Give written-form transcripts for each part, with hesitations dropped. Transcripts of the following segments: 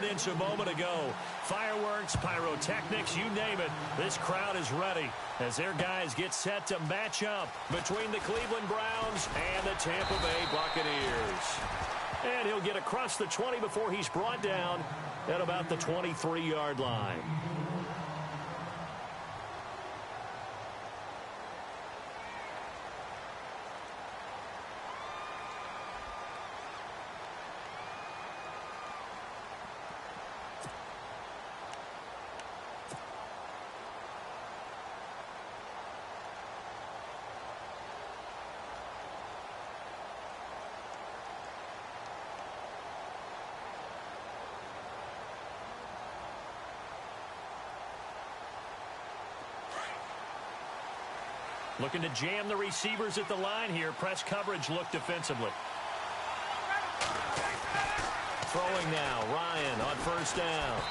evidence a moment ago. Fireworks, pyrotechnics, you name it. This crowd is ready as their guys get set to match up between the Cleveland Browns and the Tampa Bay Buccaneers. And he'll get across the 20 before he's brought down at about the 23-yard line. Looking to jam the receivers at the line here. Press coverage look defensively. Throwing now. Ryan on first down.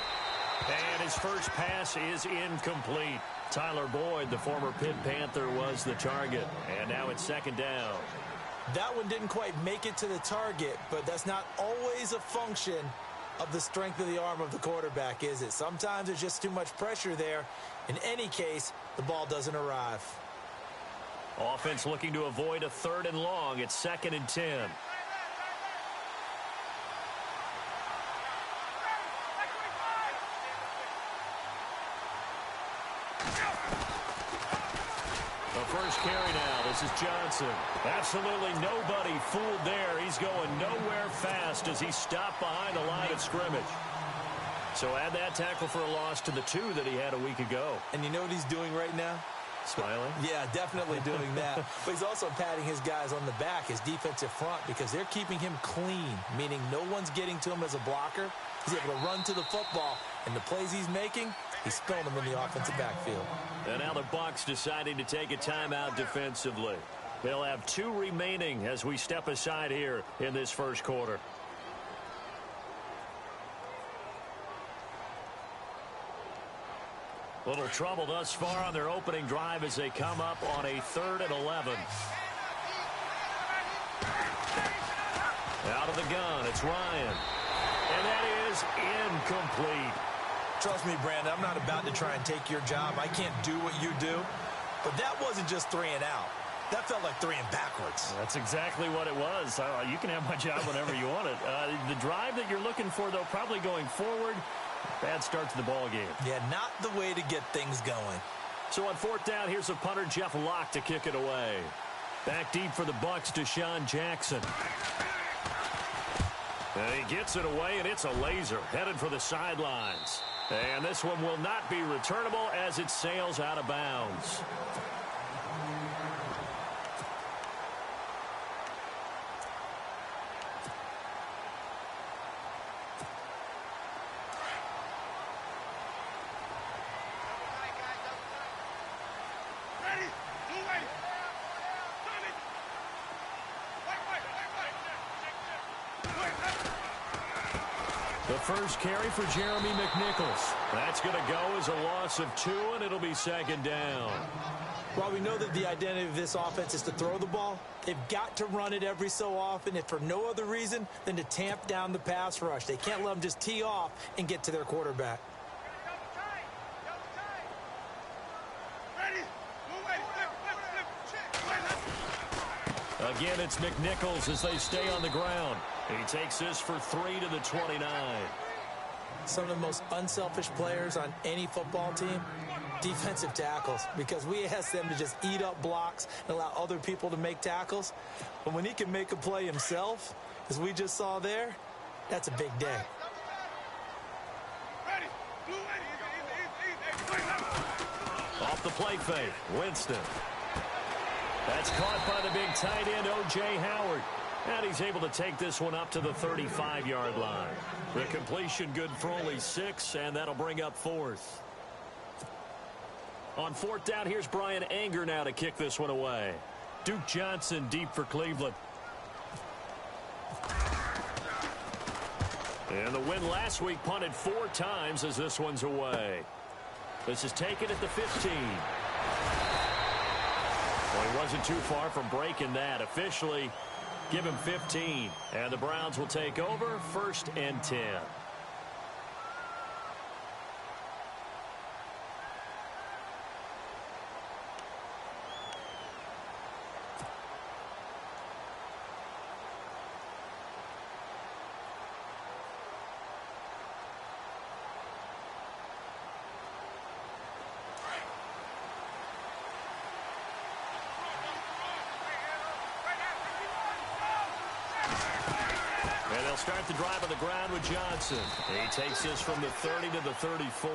And his first pass is incomplete. Tyler Boyd, the former Pitt Panther, was the target. And now it's second down. That one didn't quite make it to the target, but that's not always a function of the strength of the arm of the quarterback, is it? Sometimes there's just too much pressure there. In any case, the ball doesn't arrive. Offense looking to avoid a 3rd and long. It's 2nd and 10. The first carry now. This is Johnson. Absolutely nobody fooled there. He's going nowhere fast as he's stopped behind the line of scrimmage. So add that tackle for a loss to the 2 that he had a week ago. And you know what he's doing right now? Smiling? Yeah, definitely doing that. But he's also patting his guys on the back, his defensive front, because they're keeping him clean, meaning no one's getting to him as a blocker. He's able to run to the football, and the plays he's making, he's spilling them in the offensive backfield. And now the Bucs deciding to take a timeout defensively. They'll have 2 remaining as we step aside here in this first quarter. Little trouble thus far on their opening drive as they come up on a 3rd and 11. Out of the gun, it's Ryan. And that is incomplete. Trust me, Brandon, I'm not about to try and take your job. I can't do what you do. But that wasn't just 3 and out. That felt like 3 and backwards. That's exactly what it was. You can have my job whenever you want it. The drive that you're looking for, though, probably going forward. Bad start to the ball game. Yeah, not the way to get things going. So on 4th down, here's a punter, Jeff Locke, to kick it away. Back deep for the Bucs, Deshaun Jackson. And he gets it away, and it's a laser headed for the sidelines. And this one will not be returnable as it sails out of bounds. The first carry for Jeremy McNichols. That's going to go as a loss of 2, and it'll be 2nd down. While we know that the identity of this offense is to throw the ball, they've got to run it every so often, if for no other reason than to tamp down the pass rush. They can't let them just tee off and get to their quarterback. Again, it's McNichols as they stay on the ground. He takes this for 3 to the 29. Some of the most unselfish players on any football team, defensive tackles, because we ask them to just eat up blocks and allow other people to make tackles. But when he can make a play himself, as we just saw there, that's a big day. Off the play fake, Winston. That's caught by the big tight end, O.J. Howard. And he's able to take this one up to the 35-yard line. The completion good for only 6, and that'll bring up 4th. On 4th down, here's Brian Anger now to kick this one away. Duke Johnson deep for Cleveland. And the win last week punted 4 times as this one's away. This is taken at the 15. Well, he wasn't too far from breaking that. Officially, give him 15. And the Browns will take over 1st and 10. start the drive on the ground with Johnson. He takes this from the 30 to the 34.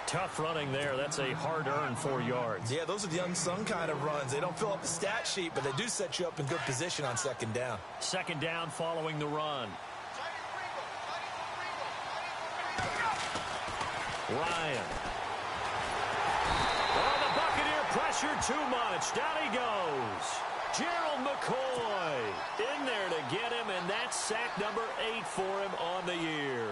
Tough running there. That's a hard-earned 4 yards. Yeah, those are the unsung kind of runs. They don't fill up the stat sheet, but they do set you up in good position on second down. Second down following the run. Ryan. Oh, the Buccaneer pressure too much. Down he goes. Gerald McCoy in there to get him, and that's sack number 8 for him on the year.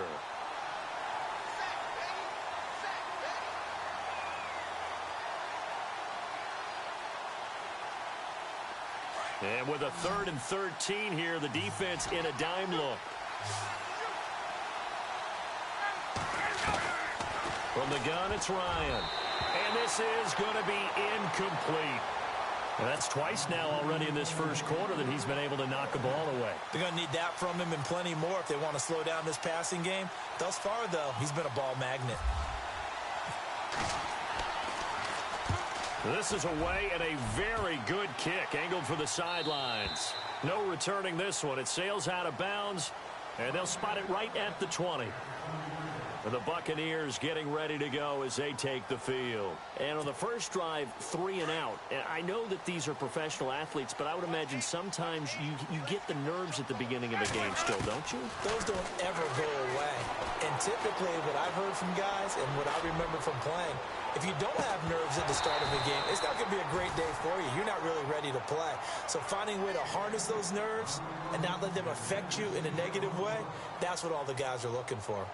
And with a 3rd and 13 here, the defense in a dime look. From the gun, it's Ryan. And this is going to be incomplete. Well, that's twice now already in this first quarter that he's been able to knock a ball away. They're going to need that from him and plenty more if they want to slow down this passing game. Thus far, though, he's been a ball magnet. This is away and a very good kick angled for the sidelines. No returning this one. It sails out of bounds, and they'll spot it right at the 20. And the Buccaneers getting ready to go as they take the field. And on the first drive, 3 and out. And I know that these are professional athletes, but I would imagine sometimes you get the nerves at the beginning of a game still, don't you? Those don't ever go away. And typically what I've heard from guys and what I remember from playing, if you don't have nerves at the start of the game, it's not going to be a great day for you. You're not really ready to play. So finding a way to harness those nerves and not let them affect you in a negative way, that's what all the guys are looking for.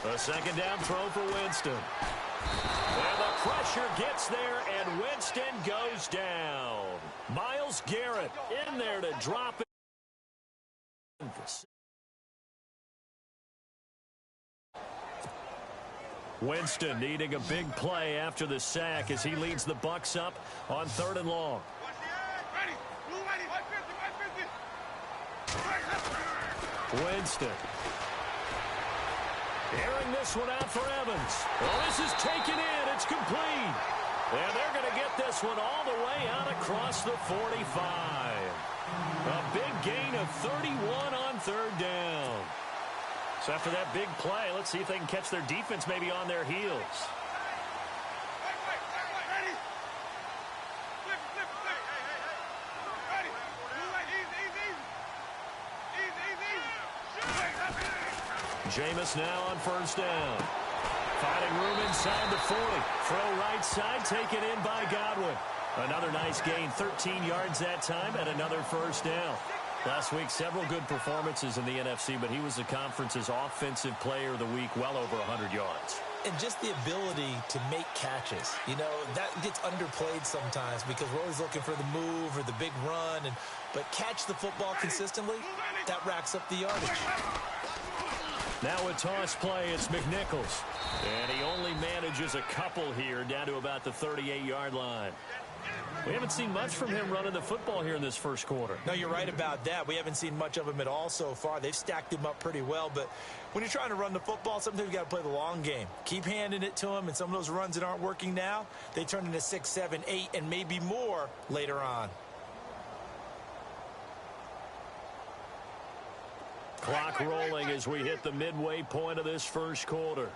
A second down throw for Winston. And the pressure gets there, and Winston goes down. Myles Garrett in there to drop it. Winston needing a big play after the sack as he leads the Bucs up on 3rd and long. Winston. Airing this one out for Evans. Well, this is taken in. It's complete. And they're going to get this one all the way out across the 45. A big gain of 31 on 3rd down. So after that big play, let's see if they can catch their defense maybe on their heels. Jameis now on 1st down. Finding room inside the 40. Throw right side, taken in by Godwin. Another nice gain, 13 yards that time, and another 1st down. Last week, several good performances in the NFC, but he was the conference's offensive player of the week, well over 100 yards. And just the ability to make catches. You know, that gets underplayed sometimes because we're always looking for the move or the big run. But catch the football consistently, that racks up the yardage. Now a toss play, it's McNichols. And he only manages a couple here down to about the 38-yard line. We haven't seen much from him running the football here in this first quarter. No, you're right about that. We haven't seen much of him at all so far. They've stacked him up pretty well. But when you're trying to run the football, sometimes you got to play the long game. Keep handing it to him, and some of those runs that aren't working now, they turn into 6, 7, 8, and maybe more later on. Clock rolling as we hit the midway point of this first quarter.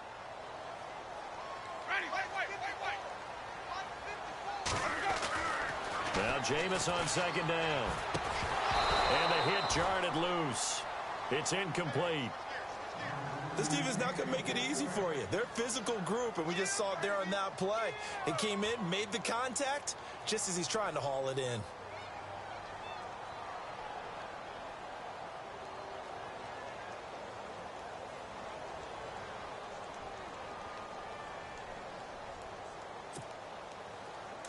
Now Jameis on 2nd down. And the hit jarred it loose. It's incomplete. This defense is not going to make it easy for you. They're a physical group, and we just saw it there on that play. It came in, made the contact, just as he's trying to haul it in.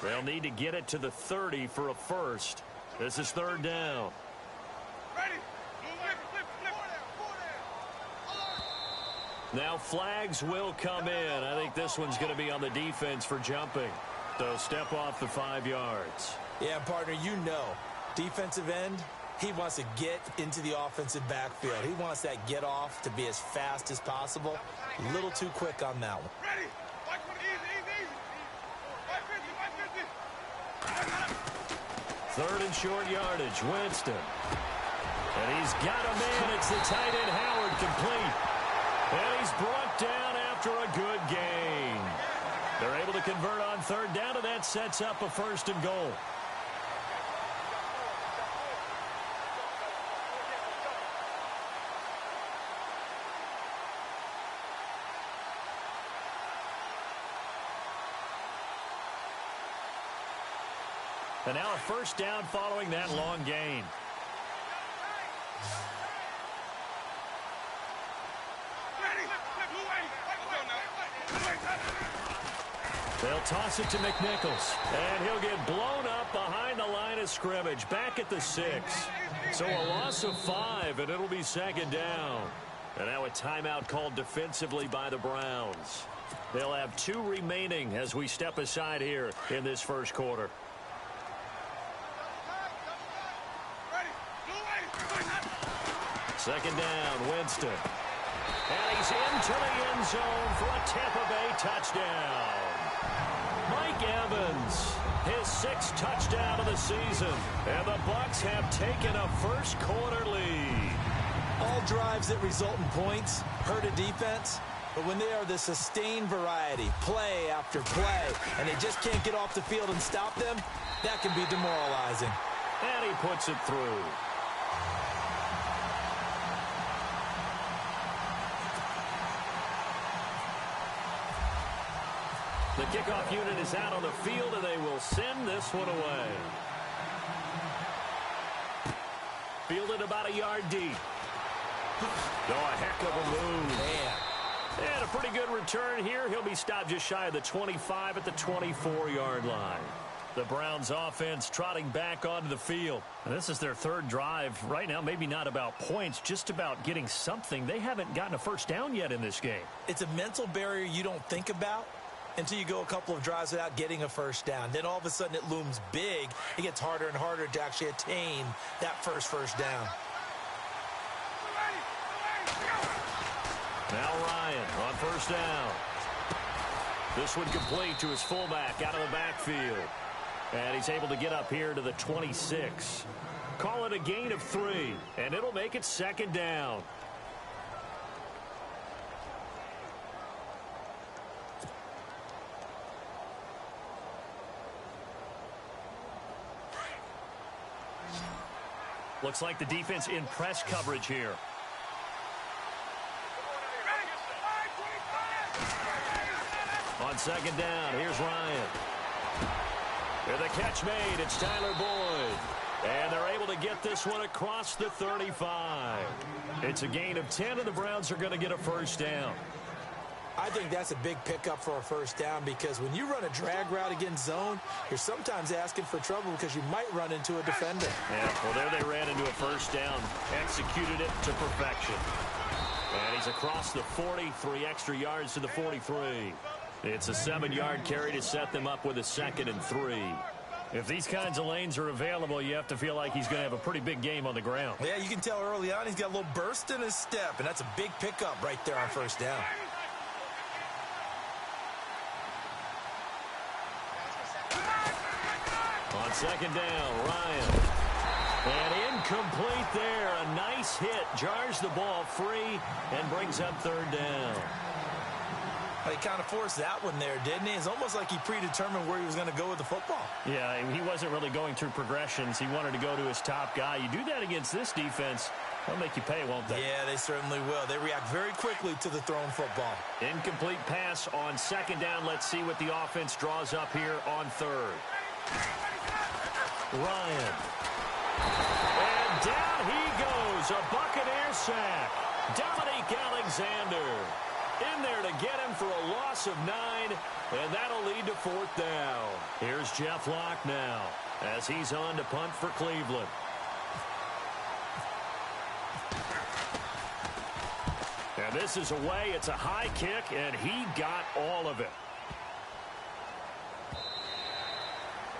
They'll need to get it to the 30 for a first. This is third down. Now flags will come in. I think this one's going to be on the defense for jumping. So step off the 5 yards. Yeah, partner, you know, defensive end, he wants to get into the offensive backfield. He wants that get off to be as fast as possible. A little too quick on that one. Third and short yardage, Winston. And he's got a man. It's the tight end, Howard, complete. And he's brought down after a good gain. They're able to convert on third down, and that sets up a first and goal. And now a first down following that long gain. They'll toss it to McNichols, and he'll get blown up behind the line of scrimmage, back at the 6. So a loss of 5, and it'll be second down. And now a timeout called defensively by the Browns. They'll have 2 remaining as we step aside here in this first quarter. Second down, Winston. And he's into the end zone for a Tampa Bay touchdown. Mike Evans, his 6th touchdown of the season. And the Bucs have taken a first quarter lead. All drives that result in points hurt a defense. But when they are the sustained variety, play after play, and they just can't get off the field and stop them, that can be demoralizing. And he puts it through. The kickoff unit is out on the field, and they will send this one away. Fielded about a yard deep. Oh, a heck of a move. Man. And a pretty good return here. He'll be stopped just shy of the 25 at the 24-yard line. The Browns offense trotting back onto the field. And this is their 3rd drive. Right now, maybe not about points, just about getting something. They haven't gotten a first down yet in this game. It's a mental barrier you don't think about until you go a couple of drives without getting a first down. Then all of a sudden it looms big. It gets harder and harder to actually attain that first down. Now Ryan on first down. This one complete to his fullback out of the backfield. And he's able to get up here to the 26. Call it a gain of 3, and it'll make it second down. Looks like the defense in press coverage here. On second down, here's Ryan. And the catch made, it's Tyler Boyd. And they're able to get this one across the 35. It's a gain of 10, and the Browns are going to get a first down. I think that's a big pickup for a first down, because when you run a drag route against zone, you're sometimes asking for trouble because you might run into a defender. Yeah, well, there they ran into a first down, executed it to perfection. And he's across the 43 extra yards to the 43. It's a 7-yard carry to set them up with a 2nd and 3. If these kinds of lanes are available, you have to feel like he's going to have a pretty big game on the ground. Yeah, you can tell early on he's got a little burst in his step, and that's a big pickup right there on first down. On second down, Ryan. And incomplete there. A nice hit. Jars the ball free and brings up third down. He kind of forced that one there, didn't he? It's almost like he predetermined where he was going to go with the football. Yeah, he wasn't really going through progressions. He wanted to go to his top guy. You do that against this defense, they'll make you pay, won't they? Yeah, they certainly will. They react very quickly to the thrown football. Incomplete pass on second down. Let's see what the offense draws up here on third. Ryan. And down he goes. A Buccaneer sack. Dominique Alexander in there to get him for a loss of 9, and that'll lead to fourth down. Here's Jeff Locke now. as he's on to punt for Cleveland. And this is away. It's a high kick, and he got all of it.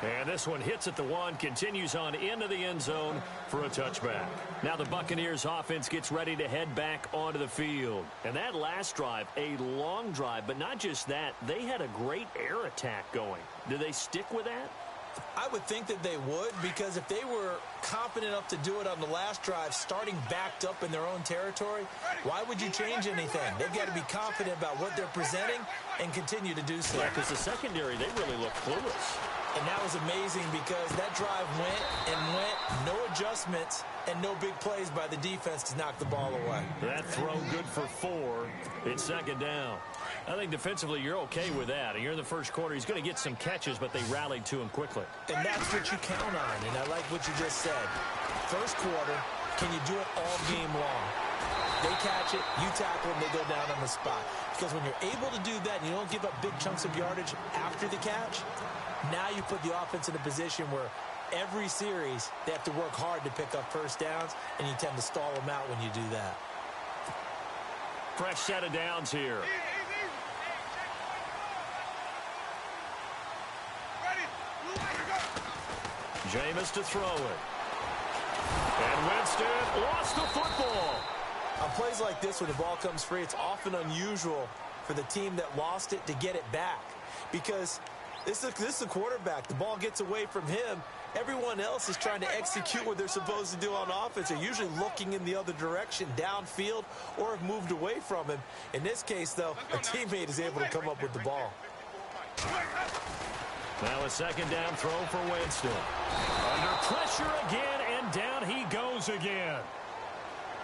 And this one hits at the 1, continues on into the end zone for a touchback. Now the Buccaneers offense gets ready to head back onto the field. And that last drive, a long drive, but not just that, they had a great air attack going. Do they stick with that? I would think that they would, because if they were confident enough to do it on the last drive, starting backed up in their own territory, why would you change anything? They've got to be confident about what they're presenting and continue to do so. Yeah, because the secondary, they really look clueless. And that was amazing because that drive went, no adjustments, and no big plays by the defense to knock the ball away. That throw good for 4. It's second down. I think defensively you're okay with that. And you're in the first quarter. He's going to get some catches, but they rallied to him quickly. And that's what you count on. And I like what you just said. First quarter, can you do it all game long? They catch it, you tackle them, they go down on the spot. Because when you're able to do that and you don't give up big chunks of yardage after the catch, now you put the offense in a position where every series they have to work hard to pick up first downs, and you tend to stall them out when you do that. Fresh set of downs here. Jameis to throw it. And Winston lost the football. On plays like this, when the ball comes free, it's often unusual for the team that lost it to get it back. Because this is a quarterback. The ball gets away from him. Everyone else is trying to execute what they're supposed to do on offense. They're usually looking in the other direction, downfield, or have moved away from him. In this case, though, a teammate is able to come up with the ball. Now a second down throw for Winston. Under pressure again, and down he goes again.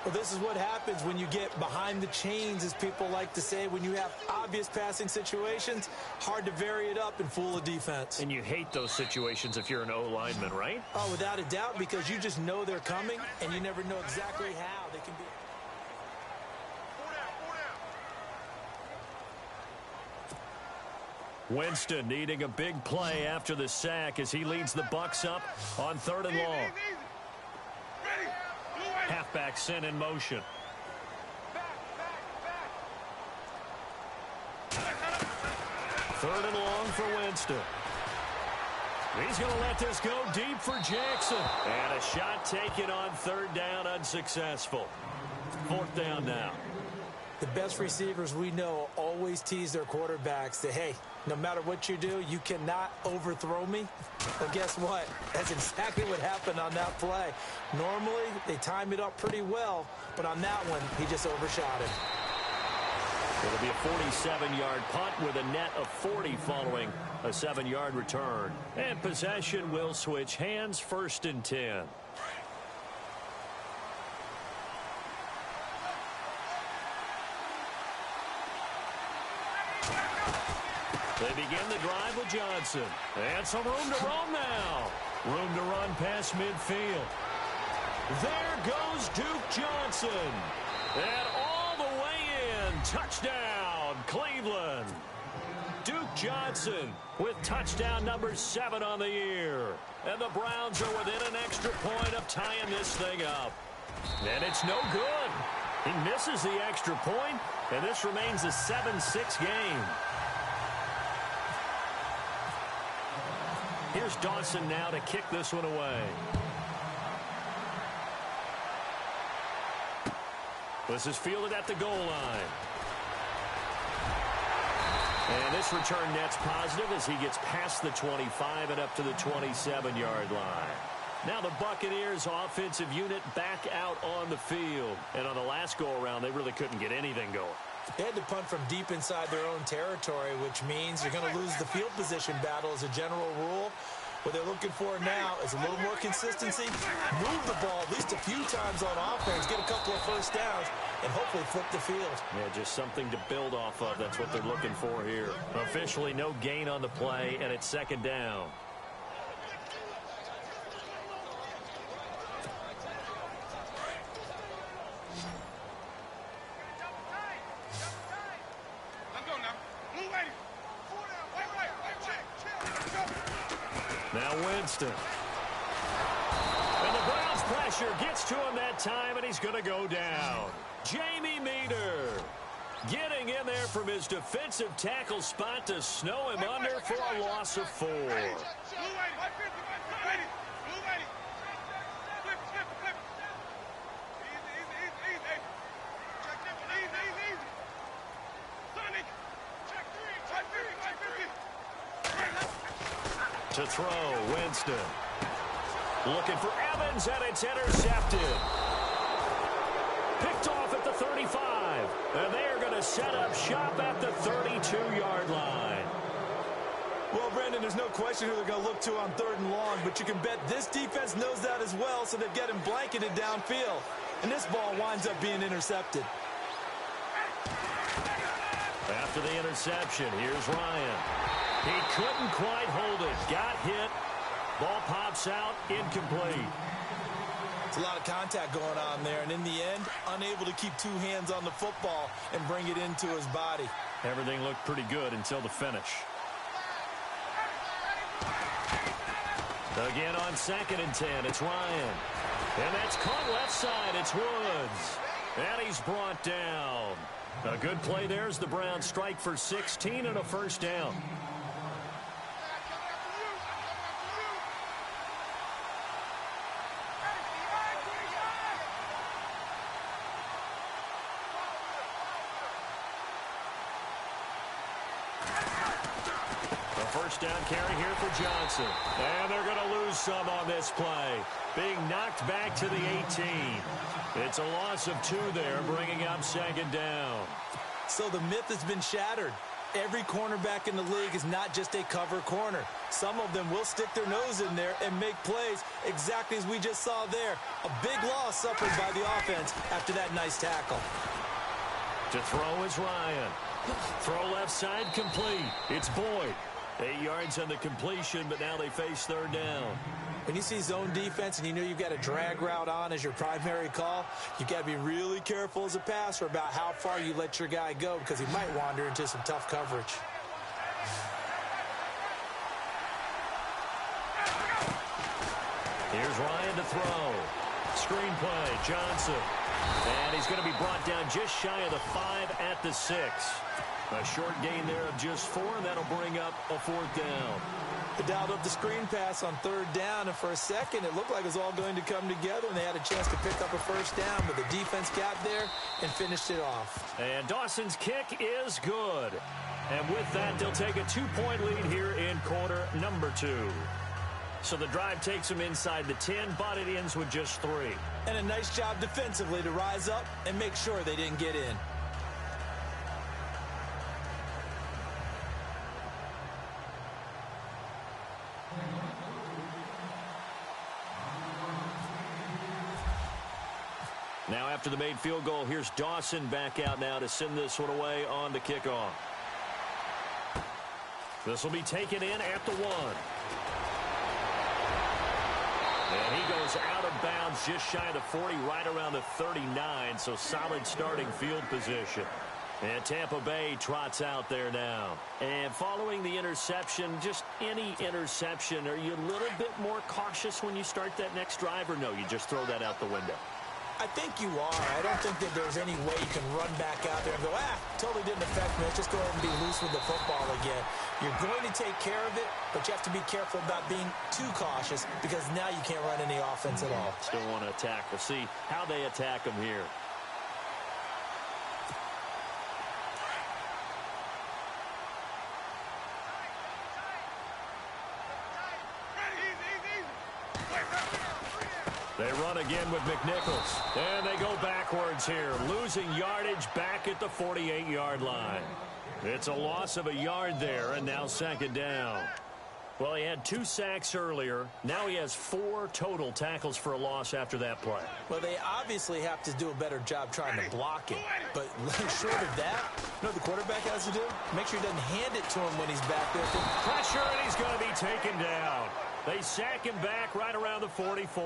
Well, this is what happens when you get behind the chains, as people like to say. When you have obvious passing situations, hard to vary it up and fool a defense. And you hate those situations if you're an O-lineman, right? Oh, without a doubt, because you just know they're coming, and you never know exactly how they can be. Winston needing a big play after the sack as he leads the Bucs up on 3rd and long. Halfback sent in motion. 3rd and long for Winston. He's going to let this go deep for Jackson. And a shot taken on 3rd down, unsuccessful. 4th down now. The best receivers we know always tease their quarterbacks that, hey, no matter what you do, you cannot overthrow me. Well, guess what? That's exactly what happened on that play. Normally, they time it up pretty well, but on that one, he just overshot it. It'll be a 47-yard punt with a net of 40 following a 7-yard return. And possession will switch hands, 1st and 10. They begin the drive with Johnson. And some room to roam now. Room to run past midfield. There goes Duke Johnson. And all the way in. Touchdown, Cleveland. Duke Johnson with touchdown number 7 on the year. And the Browns are within an extra point of tying this thing up. And it's no good. He misses the extra point, and this remains a 7-6 game. Here's Dawson now to kick this one away. This is fielded at the goal line. And this return net's positive as he gets past the 25 and up to the 27-yard line. Now the Buccaneers offensive unit back out on the field. And on the last go-around, they really couldn't get anything going. They had to punt from deep inside their own territory, which means you're going to lose the field position battle as a general rule. What they're looking for now is a little more consistency, move the ball at least a few times on offense, get a couple of first downs, and hopefully flip the field. Yeah, just something to build off of. That's what they're looking for here. Officially no gain on the play, and it's 2nd down. Now Winston pressure gets to him that time, and he's going to go down. Jamie Meter getting in there from his defensive tackle spot to snow him under for a loss of 4. To throw, Winston. Looking for Evans, and it's intercepted. Picked off at the 35. And they are going to set up shop at the 32-yard line. Well, Brandon, there's no question who they're going to look to on 3rd and long, but you can bet this defense knows that as well, so they've got him blanketed downfield. And this ball winds up being intercepted. After the interception, here's Ryan. He couldn't quite hold it. Got hit. Ball pops out, incomplete. It's a lot of contact going on there, and in the end, unable to keep 2 hands on the football and bring it into his body. Everything looked pretty good until the finish. Again on 2nd and 10, it's Ryan. And that's caught left side, it's Woods. And he's brought down. A good play there as the Browns strike for 16 and a first down. First down carry here for Johnson. And they're going to lose some on this play. Being knocked back to the 18. It's a loss of 2 there, bringing up 2nd down. So the myth has been shattered. Every cornerback in the league is not just a cover corner. Some of them will stick their nose in there and make plays exactly as we just saw there. A big loss suffered by the offense after that nice tackle. To throw is Ryan. Throw left side complete. It's Boyd. 8 yards on the completion, but now they face 3rd down. When you see zone defense and you know you've got a drag route on as your primary call, you've got to be really careful as a passer about how far you let your guy go because he might wander into some tough coverage. Here's Ryan to throw. Screen play, Johnson. And he's going to be brought down just shy of the 5 at the 6. A short gain there of just 4, and that'll bring up a 4th down. They dialed up the screen pass on 3rd down, and for a second it looked like it was all going to come together, and they had a chance to pick up a first down, but the defense got there and finished it off. And Dawson's kick is good. And with that, they'll take a 2-point lead here in quarter number 2. So the drive takes them inside the 10, but it ends with just 3. And a nice job defensively to rise up and make sure they didn't get in. Now after the made field goal, here's Dawson back out now to send this one away on the kickoff. This will be taken in at the 1. And he goes out of bounds just shy of the 40, right around the 39, so solid starting field position. And Tampa Bay trots out there now. And following the interception, just any interception, are you a little bit more cautious when you start that next drive, or no, you just throw that out the window? I think you are. I don't think that there's any way you can run back out there and go, totally didn't affect me. Let's just go ahead and be loose with the football again. You're going to take care of it, but you have to be careful about being too cautious because now you can't run any offense at all. Still want to attack. We'll see how they attack them here. They run again with McNichols. And they go backwards here, losing yardage back at the 48-yard line. It's a loss of a yard there, and now 2nd down. Well, he had 2 sacks earlier. Now he has 4 total tackles for a loss after that play. Well, they obviously have to do a better job trying to block it. But short of that, you know what the quarterback has to do? Make sure he doesn't hand it to him when he's back there. Pressure, and he's going to be taken down. They sack him back right around the 44.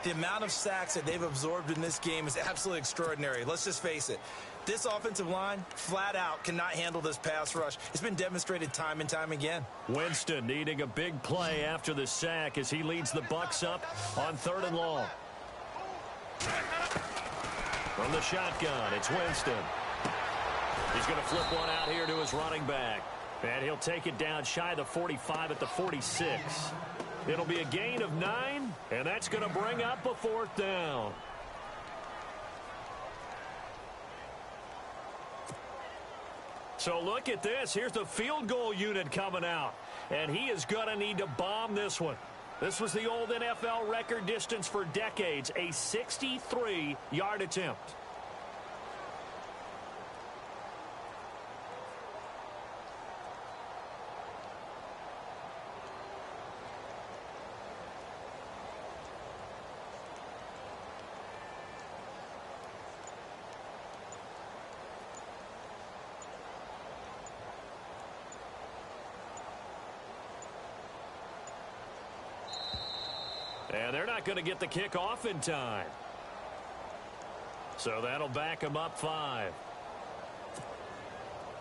The amount of sacks that they've absorbed in this game is absolutely extraordinary. Let's just face it. This offensive line, flat out, cannot handle this pass rush. It's been demonstrated time and time again. Winston needing a big play after the sack as he leads the Bucs up on 3rd and long. From the shotgun, it's Winston. He's going to flip one out here to his running back. And he'll take it down shy of the 45 at the 46. It'll be a gain of 9, and that's going to bring up a 4th down. So look at this. Here's the field goal unit coming out. And he is going to need to bomb this one. This was the old NFL record distance for decades, a 63-yard attempt. And they're not going to get the kick off in time. So that'll back them up 5.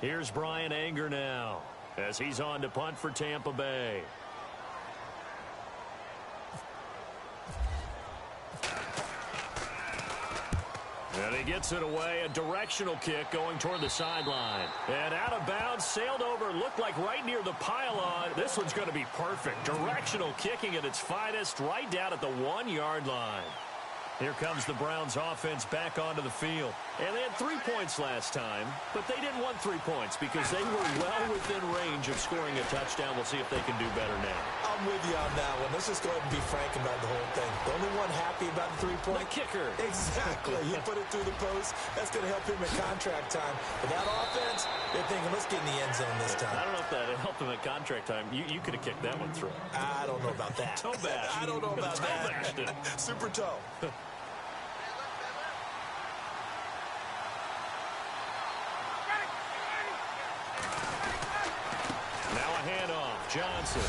Here's Brian Anger now as he's on to punt for Tampa Bay. And he gets it away, a directional kick going toward the sideline. And out of bounds, sailed over, looked like right near the pylon. This one's going to be perfect. Directional kicking at its finest, right down at the 1-yard line. Here comes the Browns offense back onto the field. And they had 3 points last time, but they didn't want 3 points because they were well within range of scoring a touchdown. We'll see if they can do better now. I'm with you on that one. Let's just go ahead and be frank about the whole thing. The only one happy about the 3-point? The kicker. Exactly. He put it through the post. That's going to help him at contract time. But that offense, they're thinking, let's get in the end zone this time. I don't know if that helped him at contract time. You could have kicked that one through. I don't know about that. Toe bash. I don't know about toe bashed it. Super toe. Johnson.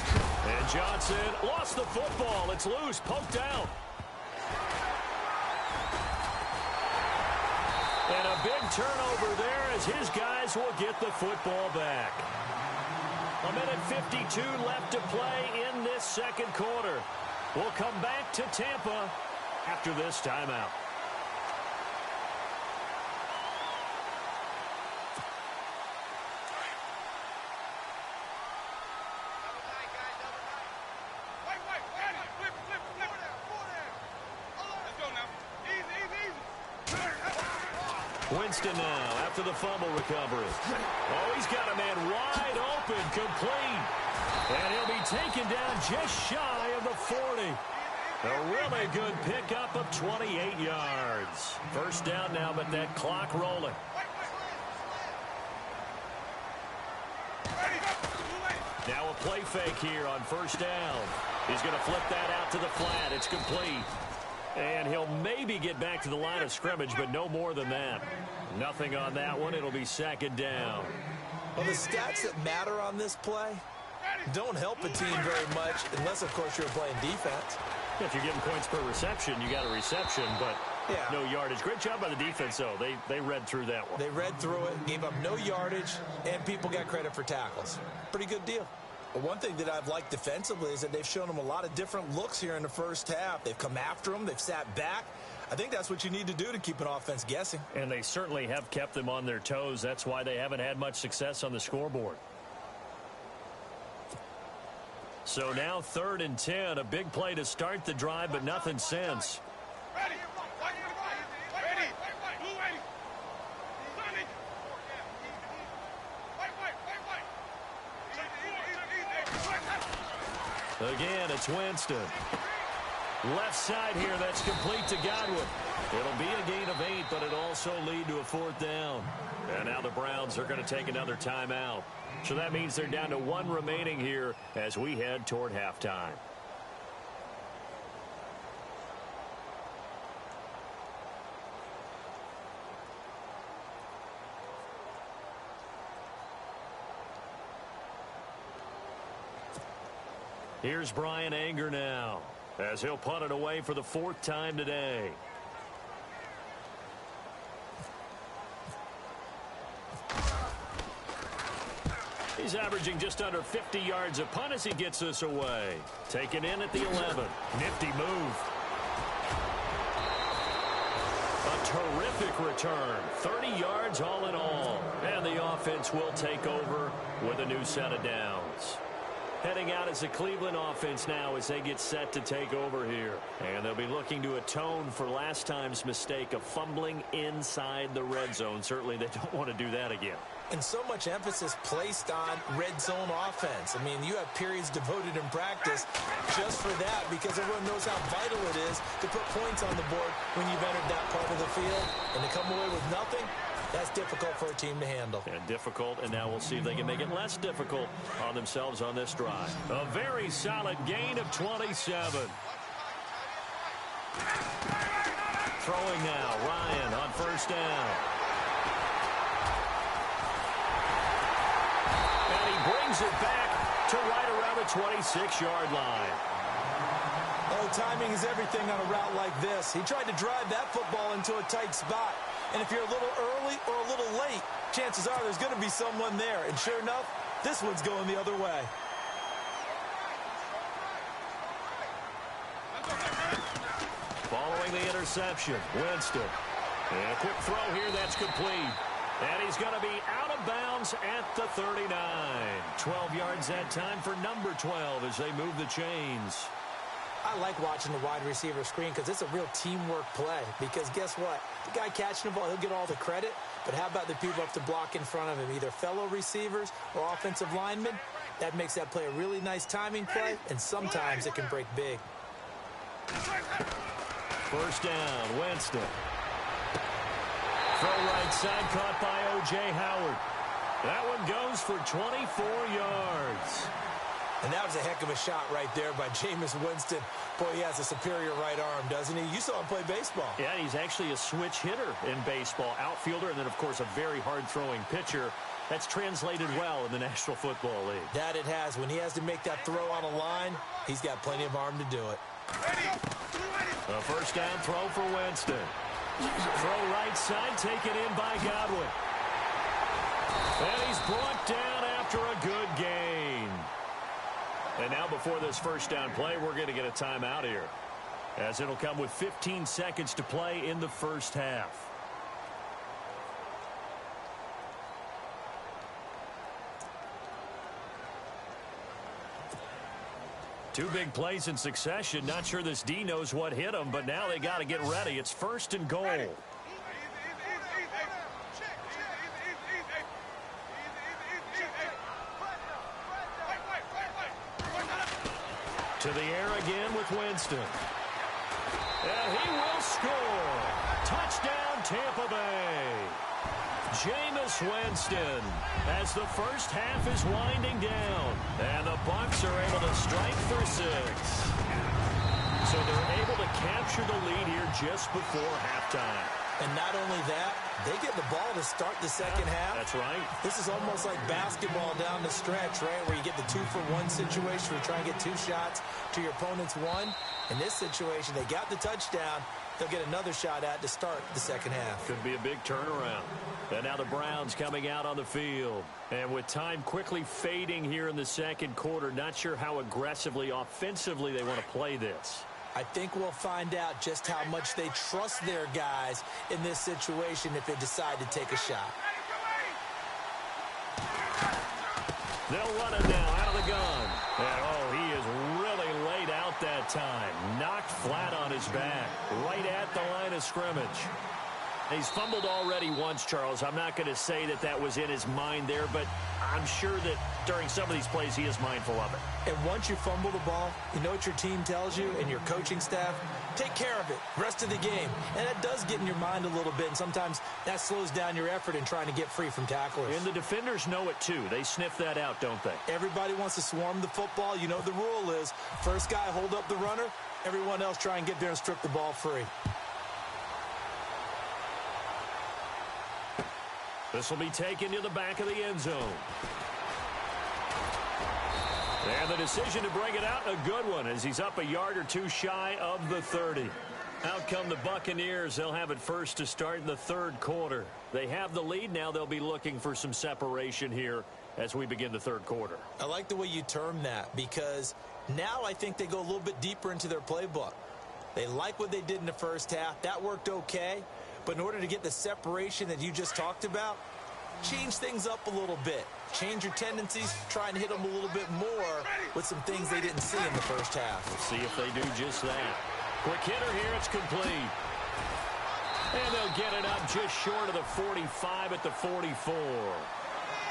And Johnson lost the football. It's loose, poked out. And a big turnover there as his guys will get the football back. 1:52 left to play in this second quarter. We'll come back to Tampa after this timeout. Winston now after the fumble recovery. Oh, he's got a man wide open, complete. And he'll be taken down just shy of the 40. A really good pickup of 28 yards. First down now, but that clock rolling. Now a play fake here on first down. He's going to flip that out to the flat. It's complete. And he'll maybe get back to the line of scrimmage, but no more than that. Nothing on that one. It'll be second down. Well, the stats that matter on this play don't help a team very much unless, of course, you're playing defense. If you're getting points per reception, you got a reception, but no yardage. Great job by the defense, though. They read through that one. They read through it, gave up no yardage, and people got credit for tackles. Pretty good deal. But one thing that I've liked defensively is that they've shown them a lot of different looks here in the first half. They've come after them. They've sat back. I think that's what you need to do to keep an offense guessing. And they certainly have kept them on their toes. That's why they haven't had much success on the scoreboard. So now 3rd and 10. A big play to start the drive, but nothing since. Again, it's Winston. Left side here, that's complete to Godwin. It'll be a gain of 8, but it'll also lead to a 4th down. And now the Browns are going to take another timeout. So that means they're down to 1 remaining here as we head toward halftime. Here's Brian Anger now as he'll punt it away for the 4th time today. He's averaging just under 50 yards a punt as he gets this away. Taken in at the 11. Nifty move. Terrific return. 30 yards all in all. And the offense will take over with a new set of downs. Heading out as the Cleveland offense now as they get set to take over here. And they'll be looking to atone for last time's mistake of fumbling inside the red zone. Certainly they don't want to do that again. And so much emphasis placed on red zone offense. I mean, you have periods devoted in practice just for that because everyone knows how vital it is to put points on the board when you've entered that part of the field. And to come away with nothing, that's difficult for a team to handle. And difficult, and now we'll see if they can make it less difficult on themselves on this drive. A very solid gain of 27. Throwing now, Ryan on first down. And he brings it back to right around the 26-yard line. Oh, timing is everything on a route like this. He tried to drive that football into a tight spot. And if you're a little early or a little late, chances are there's going to be someone there. And sure enough, this one's going the other way. Following the interception, Winston. And a quick throw here that's complete. And he's going to be out of bounds at the 39. 12 yards that time for number 12 as they move the chains. I like watching the wide receiver screen because it's a real teamwork play. Because guess what? The guy catching the ball, he'll get all the credit. But how about the people up to block in front of him, either fellow receivers or offensive linemen? That makes that play a really nice timing play, and sometimes it can break big. First down, Winston. Throw right side caught by O.J. Howard. That one goes for 24 yards. And that was a heck of a shot right there by Jameis Winston. Boy, he has a superior right arm, doesn't he? You saw him play baseball. Yeah, he's actually a switch hitter in baseball. Outfielder, and then, of course, a very hard-throwing pitcher. That's translated well in the National Football League. That it has. When he has to make that throw on a line, he's got plenty of arm to do it. A first down throw for Winston. Throw right side, taken in by Godwin. And he's brought down after a good gain. And now before this first down play, we're going to get a timeout here, as it'll come with 15 seconds to play in the first half. Two big plays in succession. Not sure this D knows what hit him, but now they got to get ready. It's first and goal. To the air again with Winston. And he will score. Touchdown, Tampa Bay. Jameis Winston as the first half is winding down. And the Bucs are able to strike for 6. So they're able to capture the lead here just before halftime. And not only that, they get the ball to start the second half. That's right. This is almost like basketball down the stretch, right, where you get the 2-for-1 situation where you try and get 2 shots to your opponent's 1. In this situation, they got the touchdown. They'll get another shot at to start the second half. Could be a big turnaround. And now the Browns coming out on the field. And with time quickly fading here in the second quarter, not sure how aggressively, offensively they want to play this. I think we'll find out just how much they trust their guys in this situation if they decide to take a shot. They'll run it now out of the gun. And, oh, he is really laid out that time. Knocked flat on his back, right at the line of scrimmage. He's fumbled already once, Charles. I'm not going to say that that was in his mind there, but I'm sure that during some of these plays he is mindful of it. And once you fumble the ball, you know what your team tells you and your coaching staff? Take care of it, rest of the game. And that does get in your mind a little bit, and sometimes that slows down your effort in trying to get free from tacklers. And the defenders know it too. They sniff that out, don't they? Everybody wants to swarm the football. You know the rule is first guy hold up the runner, everyone else try and get there and strip the ball free. This will be taken to the back of the end zone. And the decision to bring it out, a good one, as he's up a yard or two shy of the 30. Out come the Buccaneers. They'll have it first to start in the third quarter. They have the lead. Now they'll be looking for some separation here as we begin the third quarter. I like the way you term that, because now I think they go a little bit deeper into their playbook. They like what they did in the first half. That worked okay. But in order to get the separation that you just talked about, change things up a little bit. Change your tendencies, try and hit them a little bit more with some things they didn't see in the first half. We'll see if they do just that. Quick hitter here, it's complete. And they'll get it up just short of the 45 at the 44.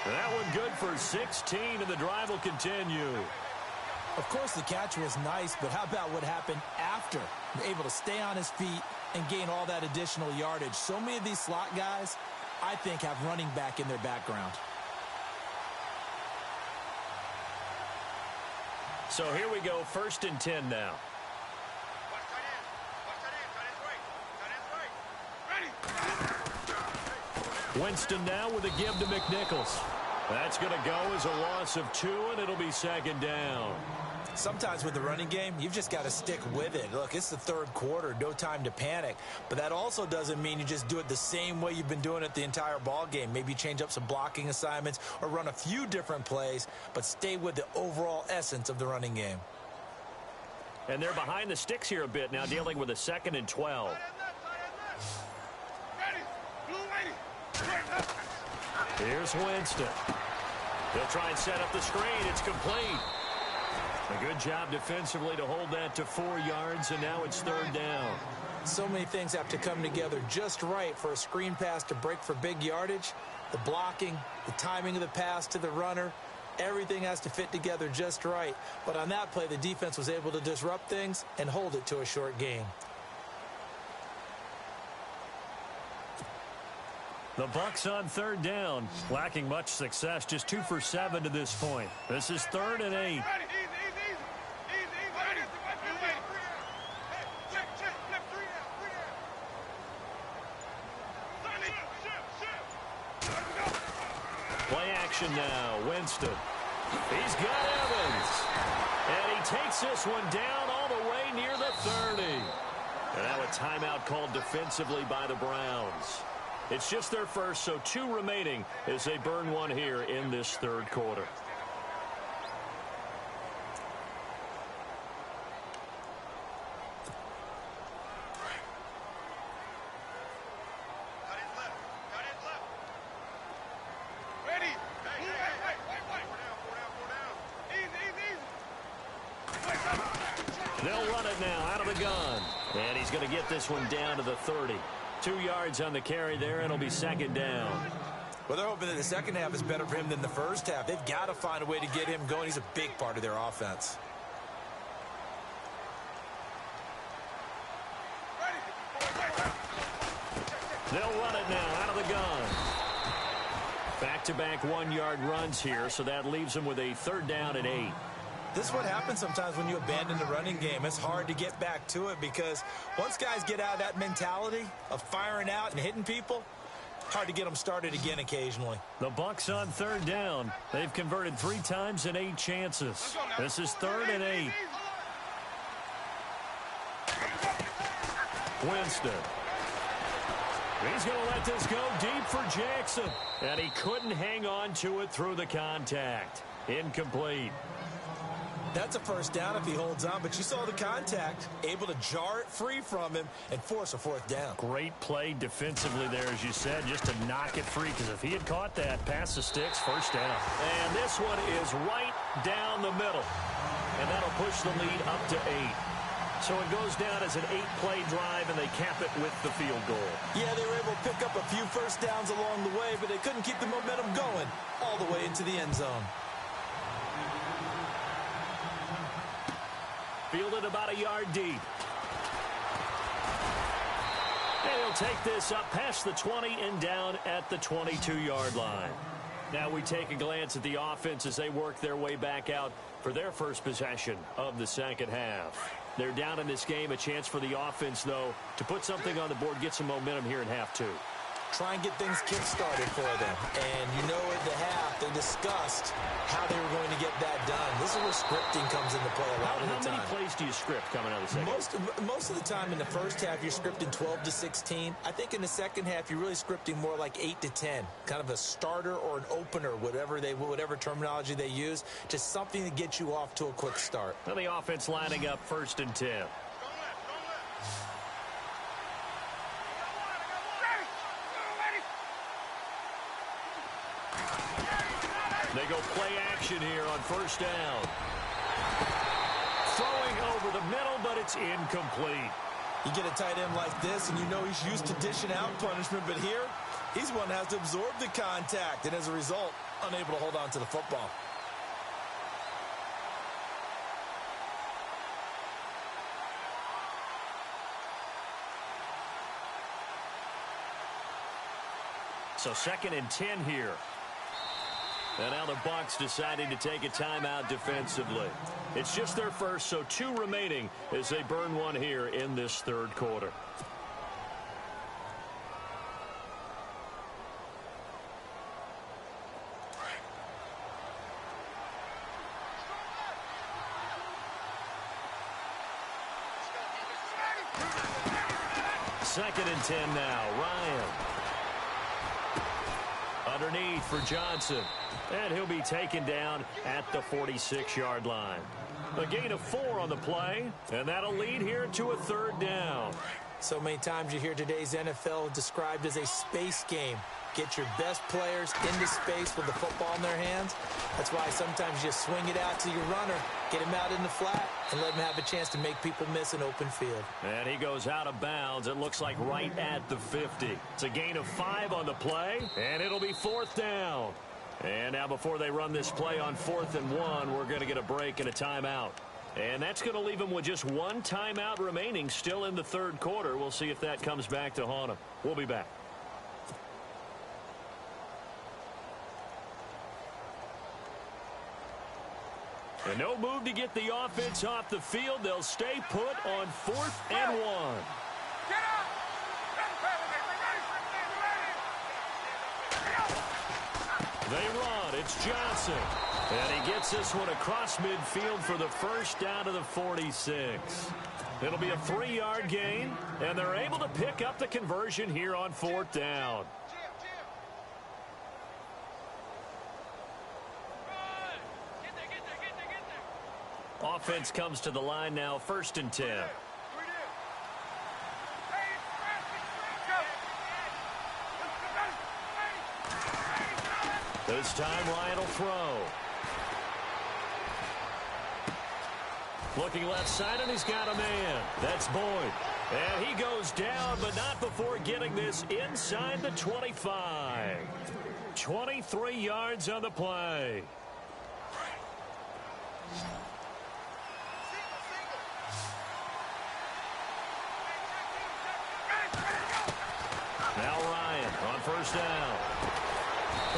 That one good for 16, and the drive will continue. Of course, the catch was nice, but how about what happened after? Able to stay on his feet and gain all that additional yardage. So many of these slot guys, I think, have running back in their background. So here we go, 1st and 10 now. Winston now with a give to McNichols. That's going to go as a loss of 2, and it'll be 2nd down. Sometimes with the running game, you've just got to stick with it. Look, it's the 3rd quarter, no time to panic. But that also doesn't mean you just do it the same way you've been doing it the entire ball game. Maybe change up some blocking assignments or run a few different plays, but stay with the overall essence of the running game. And they're behind the sticks here a bit now, dealing with a 2nd and 12. Here's Winston. They'll try and set up the screen. It's complete. A good job defensively to hold that to 4 yards, and now it's 3rd down. So many things have to come together just right for a screen pass to break for big yardage. The blocking, the timing of the pass to the runner, everything has to fit together just right. But on that play, the defense was able to disrupt things and hold it to a short gain. The Bucs on 3rd down, lacking much success, just 2 for 7 to this point. This is 3rd and 8. Play action now, Winston. He's got Evans. And he takes this one down all the way near the 30. And now a timeout called defensively by the Browns. It's just their first, so 2 remaining as they burn one here in this 3rd quarter. They'll run it now out of the gun. And he's going to get this one down to the 30. 2 yards on the carry there, and it'll be 2nd down. Well, they're hoping that the second half is better for him than the first half. They've got to find a way to get him going. He's a big part of their offense. They'll run it now out of the gun. Back-to-back 1-yard runs here, so that leaves them with a 3rd down and 8. This is what happens sometimes when you abandon the running game. It's hard to get back to it because once guys get out of that mentality of firing out and hitting people, hard to get them started again occasionally. The Bucs on 3rd down. They've converted 3 times in 8 chances. This is 3rd and 8. Winston. He's going to let this go deep for Jackson. And he couldn't hang on to it through the contact. Incomplete. That's a 1st down if he holds on, but you saw the contact, able to jar it free from him and force a 4th down. Great play defensively there, as you said, just to knock it free, because if he had caught that, past the sticks, 1st down. And this one is right down the middle, and that'll push the lead up to 8. So it goes down as an 8-play drive, and they cap it with the field goal. Yeah, they were able to pick up a few 1st downs along the way, but they couldn't keep the momentum going all the way into the end zone. Fielded about a yard deep. And he'll take this up past the 20 and down at the 22-yard line. Now we take a glance at the offense as they work their way back out for their first possession of the 2nd half. They're down in this game. A chance for the offense, though, to put something on the board, get some momentum here in half 2. Try and get things kick-started for them. And you know at the half, they discussed how they were going to get that done. This is where scripting comes into play a lot of the time. How many plays do you script coming out of the second? Most of the time in the first half, you're scripting 12 to 16. I think in the second half, you're really scripting more like 8 to 10. Kind of a starter or an opener, whatever terminology they use. Just something to get you off to a quick start. Well, the offense lining up 1st and 10. They go play action here on first down. Throwing over the middle, but it's incomplete. You get a tight end like this, and you know he's used to dishing out punishment, but here, he's one that has to absorb the contact, and as a result, unable to hold on to the football. So 2nd and 10 here. And now the Bucs deciding to take a timeout defensively. It's just their first, so 2 remaining as they burn one here in this 3rd quarter. Second and 10 now. Ryan. Underneath for Johnson. And he'll be taken down at the 46-yard line. A gain of 4 on the play, and that'll lead here to a 3rd down. So many times you hear today's NFL described as a space game. Get your best players into space with the football in their hands. That's why sometimes you just swing it out to your runner, get him out in the flat, and let him have a chance to make people miss an open field. And he goes out of bounds. It looks like right at the 50. It's a gain of 5 on the play, and it'll be 4th down. And now before they run this play on 4th and 1, we're going to get a break and a timeout. And that's going to leave them with just 1 timeout remaining still in the 3rd quarter. We'll see if that comes back to haunt them. We'll be back. And no move to get the offense off the field. They'll stay put on 4th and 1. They run. It's Johnson. And he gets this one across midfield for the first down to the 46. It'll be a 3-yard gain, and they're able to pick up the conversion here on 4th down. Offense comes to the line now, 1st and 10. This time Ryan will throw. Looking left side, and he's got a man. That's Boyd. And he goes down, but not before getting this inside the 25. 23 yards on the play. Now Ryan on first down.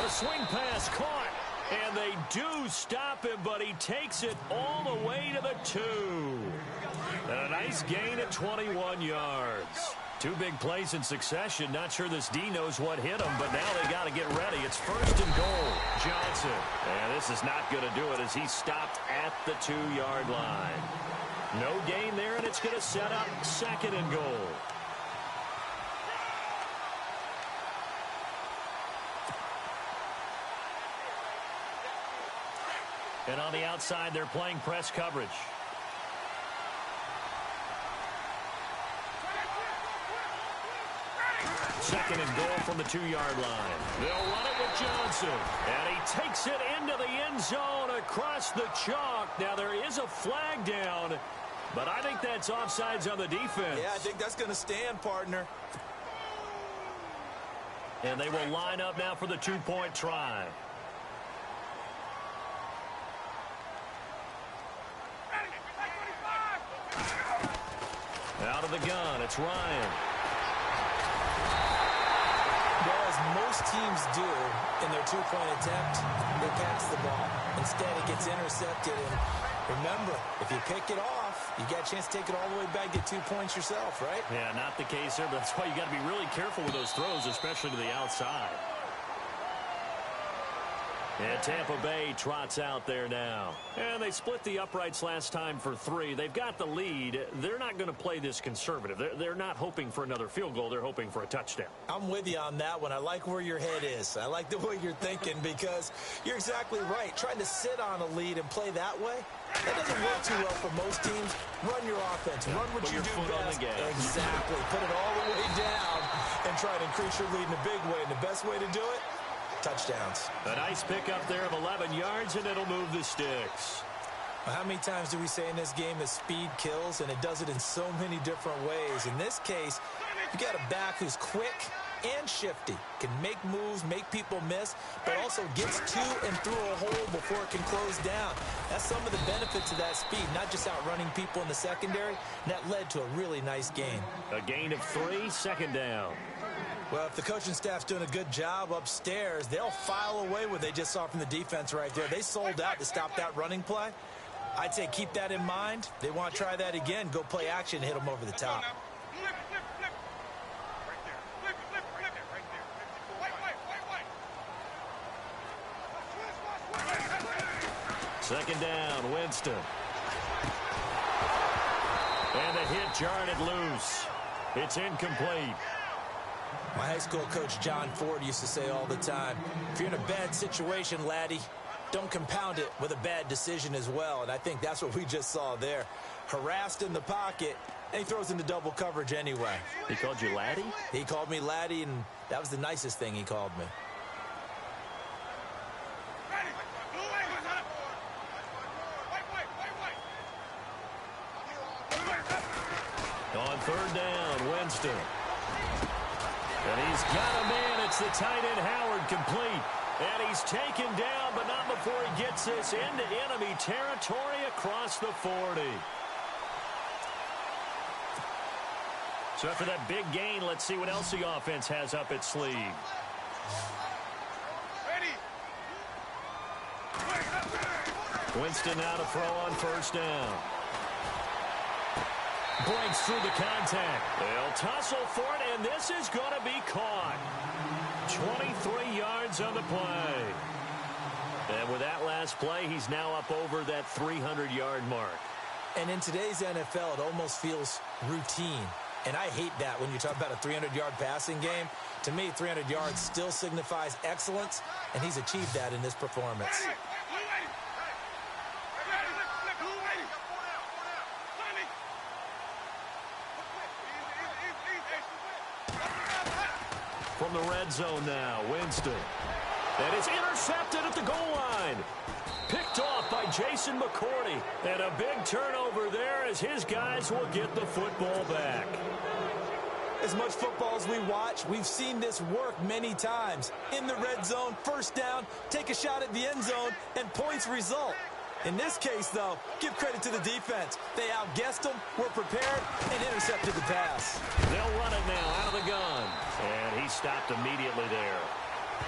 A swing pass caught, and they do stop him, but he takes it all the way to the 2. And a nice gain at 21 yards. 2 big plays in succession. Not sure this D knows what hit him, but now they got to get ready. It's 1st and goal. Johnson. And this is not going to do it as he stopped at the 2-yard line. No gain there, and it's going to set up 2nd and goal. And on the outside, they're playing press coverage. Second and goal from the 2-yard line. They'll run it with Johnson. And he takes it into the end zone across the chalk. Now, there is a flag down, but I think that's offsides on the defense. Yeah, I think that's going to stand, partner. And they will line up now for the 2-point try. Out of the gun, it's Ryan. Well, as most teams do in their 2-point attempt, they pass the ball. Instead, it gets intercepted. And remember, if you pick it off, you got a chance to take it all the way back, get 2 points yourself, right? Yeah, not the case here, but that's why you got to be really careful with those throws, especially to the outside. And Tampa Bay trots out there now. And they split the uprights last time for 3. They've got the lead. They're not going to play this conservative. They're not hoping for another field goal. They're hoping for a touchdown. I'm with you on that one. I like where your head is. I like the way you're thinking because you're exactly right. Trying to sit on a lead and play that way, that doesn't work too well for most teams. Run your offense. Run what you do best. Exactly. Put it all the way down and try to increase your lead in a big way. And the best way to do it, touchdowns. A nice pickup there of 11 yards, and it'll move the sticks. Well, how many times do we say in this game that speed kills, and it does it in so many different ways? In this case, you got a back who's quick and shifty, can make moves, make people miss, but also gets to and through a hole before it can close down. That's some of the benefits of that speed, not just outrunning people in the secondary, and that led to a really nice gain. A gain of 3, second down. Well, if the coaching staff's doing a good job upstairs, they'll file away what they just saw from the defense right there. They sold out to stop that running play. I'd say keep that in mind. They want to try that again, go play action, hit them over the top. Second down, Winston. And the hit jarred it loose. It's incomplete. My high school coach, John Ford, used to say all the time, if you're in a bad situation, laddie, don't compound it with a bad decision as well. And I think that's what we just saw there. Harassed in the pocket, and he throws into double coverage anyway. He called you laddie? He called me laddie, and that was the nicest thing he called me. On third down, Winston. And he's got a man. It's the tight end, Howard, complete. And he's taken down, but not before he gets this into enemy territory across the 40. So after that big gain, let's see what else the offense has up its sleeve. Winston now to throw on first down. Breaks through the contact. They'll tussle for it, and this is going to be caught. 23 yards on the play. And with that last play, he's now up over that 300-yard mark. And in today's NFL, it almost feels routine. And I hate that when you talk about a 300-yard passing game. To me, 300 yards still signifies excellence, and he's achieved that in this performance. From the red zone now, Winston. That is intercepted at the goal line. Picked off by Jason McCourty. And a big turnover there as his guys will get the football back. As much football as we watch, we've seen this work many times. In the red zone, first down, take a shot at the end zone, and points result. In this case, though, give credit to the defense. They outguessed them, were prepared, and intercepted the pass. They'll run it now out of the gun. And he stopped immediately there.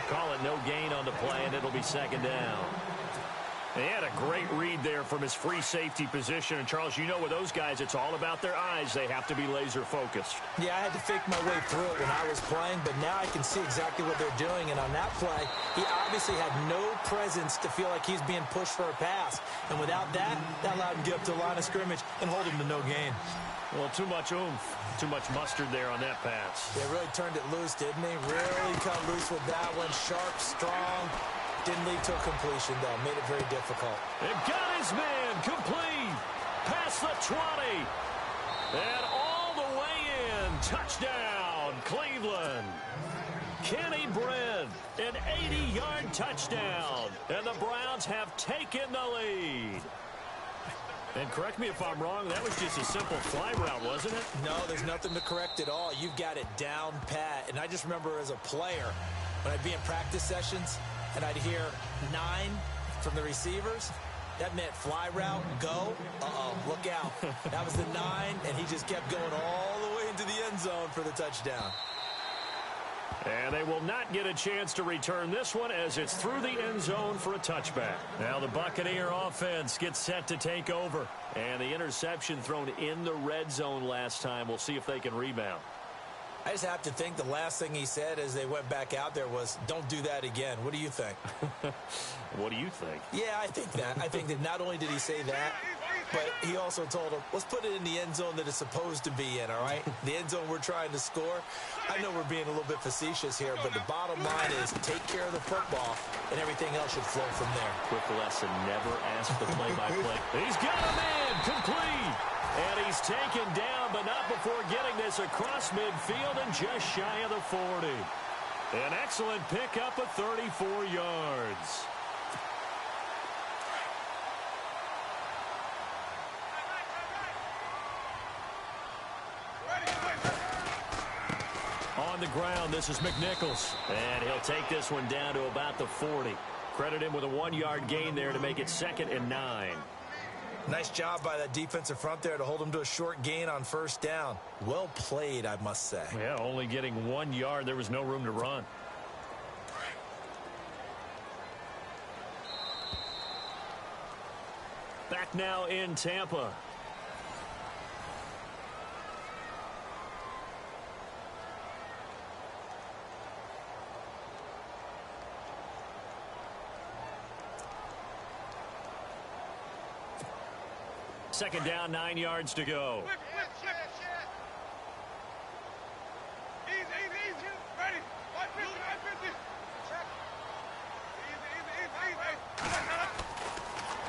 Call it no gain on the play, and it'll be second down. He had a great read there from his free safety position. And, Charles, you know with those guys, it's all about their eyes. They have to be laser-focused. Yeah, I had to fake my way through it when I was playing, but now I can see exactly what they're doing. And on that play, he obviously had no presence to feel like he's being pushed for a pass. And without that, that allowed him to get up to the line of scrimmage and hold him to no gain. Well, too much oomph, too much mustard there on that pass. They really turned it loose, didn't he? Really cut loose with that one. Sharp, strong. Didn't lead to a completion, though. Made it very difficult. It got his man complete. Past the 20. And all the way in. Touchdown, Cleveland. Kenny Brent, an 80-yard touchdown. And the Browns have taken the lead. And correct me if I'm wrong, that was just a simple fly route, wasn't it? No, there's nothing to correct at all. You've got it down pat. And I just remember as a player, when I'd be in practice sessions, and I'd hear 9 from the receivers, that meant fly route, go, look out. That was the 9, and he just kept going all the way into the end zone for the touchdown. And they will not get a chance to return this one as it's through the end zone for a touchback. Now the Buccaneer offense gets set to take over. And the interception thrown in the red zone last time. We'll see if they can rebound. I just have to think the last thing he said as they went back out there was, don't do that again. What do you think? What do you think? Yeah, I think that. I think that not only did he say that, but he also told him, let's put it in the end zone that it's supposed to be in, all right? The end zone we're trying to score. I know we're being a little bit facetious here, but the bottom line is take care of the football, and everything else should flow from there. Quick lesson, never ask the play-by-play. He's got a man, complete. And he's taken down, but not before getting this across midfield and just shy of the 40. An excellent pickup of 34 yards. On the ground, this is McNichols. And he'll take this one down to about the 40. Credit him with a 1-yard gain there to make it 2nd and 9. Nice job by that defensive front there to hold him to a short gain on first down. Well played, I must say. Yeah, only getting 1 yard. There was no room to run. Back now in Tampa. Second down, 9 yards to go.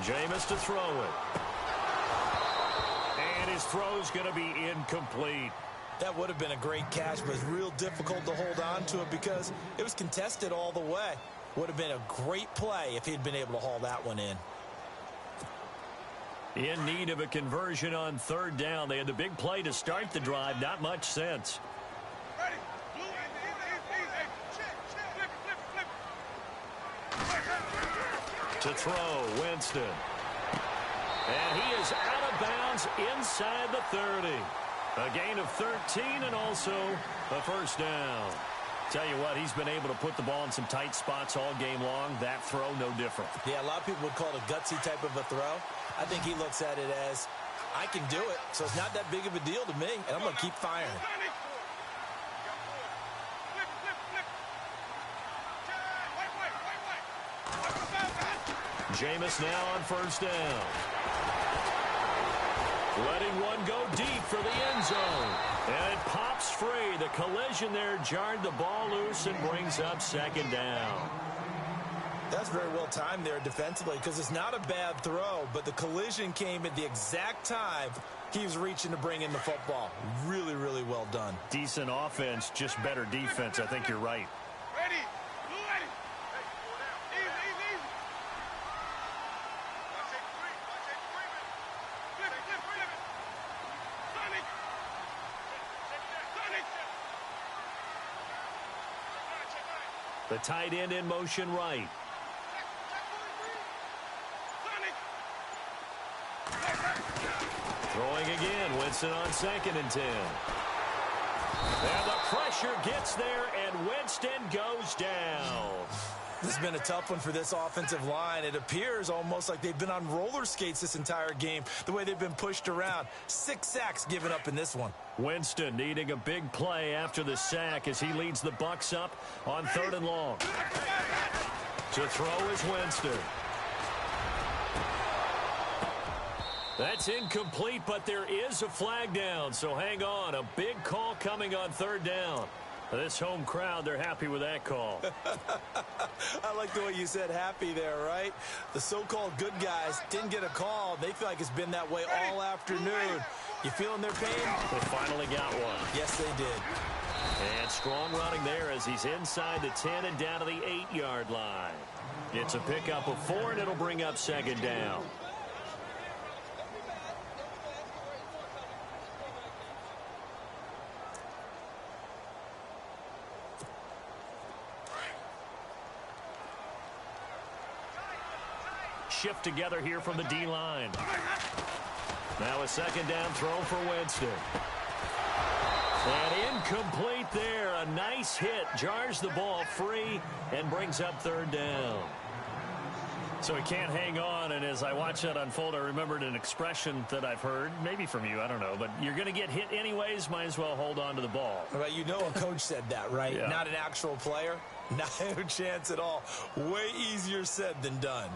Jameis to throw it. And his throw's going to be incomplete. That would have been a great catch, but it's real difficult to hold on to it because it was contested all the way. Would have been a great play if he'd been able to haul that one in. In need of a conversion on third down. They had the big play to start the drive. Not much sense. To throw, Winston. And he is out of bounds inside the 30. A gain of 13 and also a first down. Tell you what, he's been able to put the ball in some tight spots all game long. That throw, no different. Yeah, a lot of people would call it a gutsy type of a throw. I think he looks at it as, I can do it, so it's not that big of a deal to me, and I'm going to keep firing. Jameis now on first down. Letting one go deep for the end zone. And it pops free. The collision there jarred the ball loose and brings up second down. That's very well timed there defensively because it's not a bad throw, but the collision came at the exact time he was reaching to bring in the football. Really, really well done. Decent offense, just better defense. I think you're right. The tight end in motion right. Throwing again. Winston on 2nd and 10. And the pressure gets there, and Winston goes down. This has been a tough one for this offensive line. It appears almost like they've been on roller skates this entire game, the way they've been pushed around. 6 sacks given up in this one. Winston needing a big play after the sack as he leads the Bucs up on 3rd and long. To throw is Winston. That's incomplete, but there is a flag down, so hang on. A big call coming on 3rd down. This home crowd, they're happy with that call. I like the way you said happy there, right? The so-called good guys didn't get a call. They feel like it's been that way all afternoon. You feeling their pain? They finally got one. Yes, they did. And strong running there as he's inside the 10 and down to the 8-yard line. It's a pickup of 4, and it'll bring up second down. Shift together here from the D-line. Now a second down throw for Winston. And incomplete there. A nice hit. Jars the ball free and brings up 3rd down. So he can't hang on, and as I watch that unfold, I remembered an expression that I've heard, maybe from you, I don't know, but you're going to get hit anyways, might as well hold on to the ball. Right, you know a coach said that, right? Yeah. Not an actual player. Not a chance at all. Way easier said than done.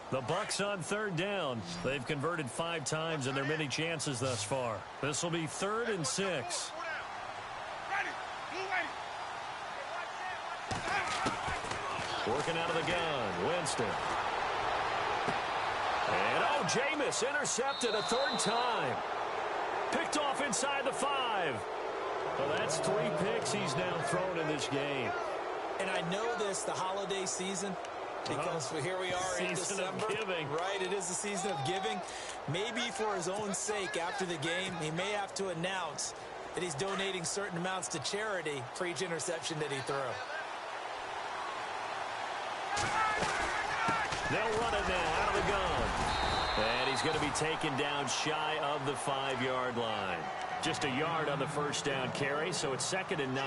The Bucs on 3rd down. They've converted 5 times in their many chances thus far. This will be 3rd and 6. Working out of the gun, Winston. And Jameis intercepted a 3rd time. Picked off inside the 5. Well, that's 3 picks he's now thrown in this game. And I know this, the holiday season, because here we are in December. Season of giving. Right, it is the season of giving. Maybe for his own sake, after the game, he may have to announce that he's donating certain amounts to charity for each interception that he threw. They'll run it now out of the gun. And he's going to be taken down shy of the 5-yard line. Just a yard on the first down carry, so it's 2nd and 9.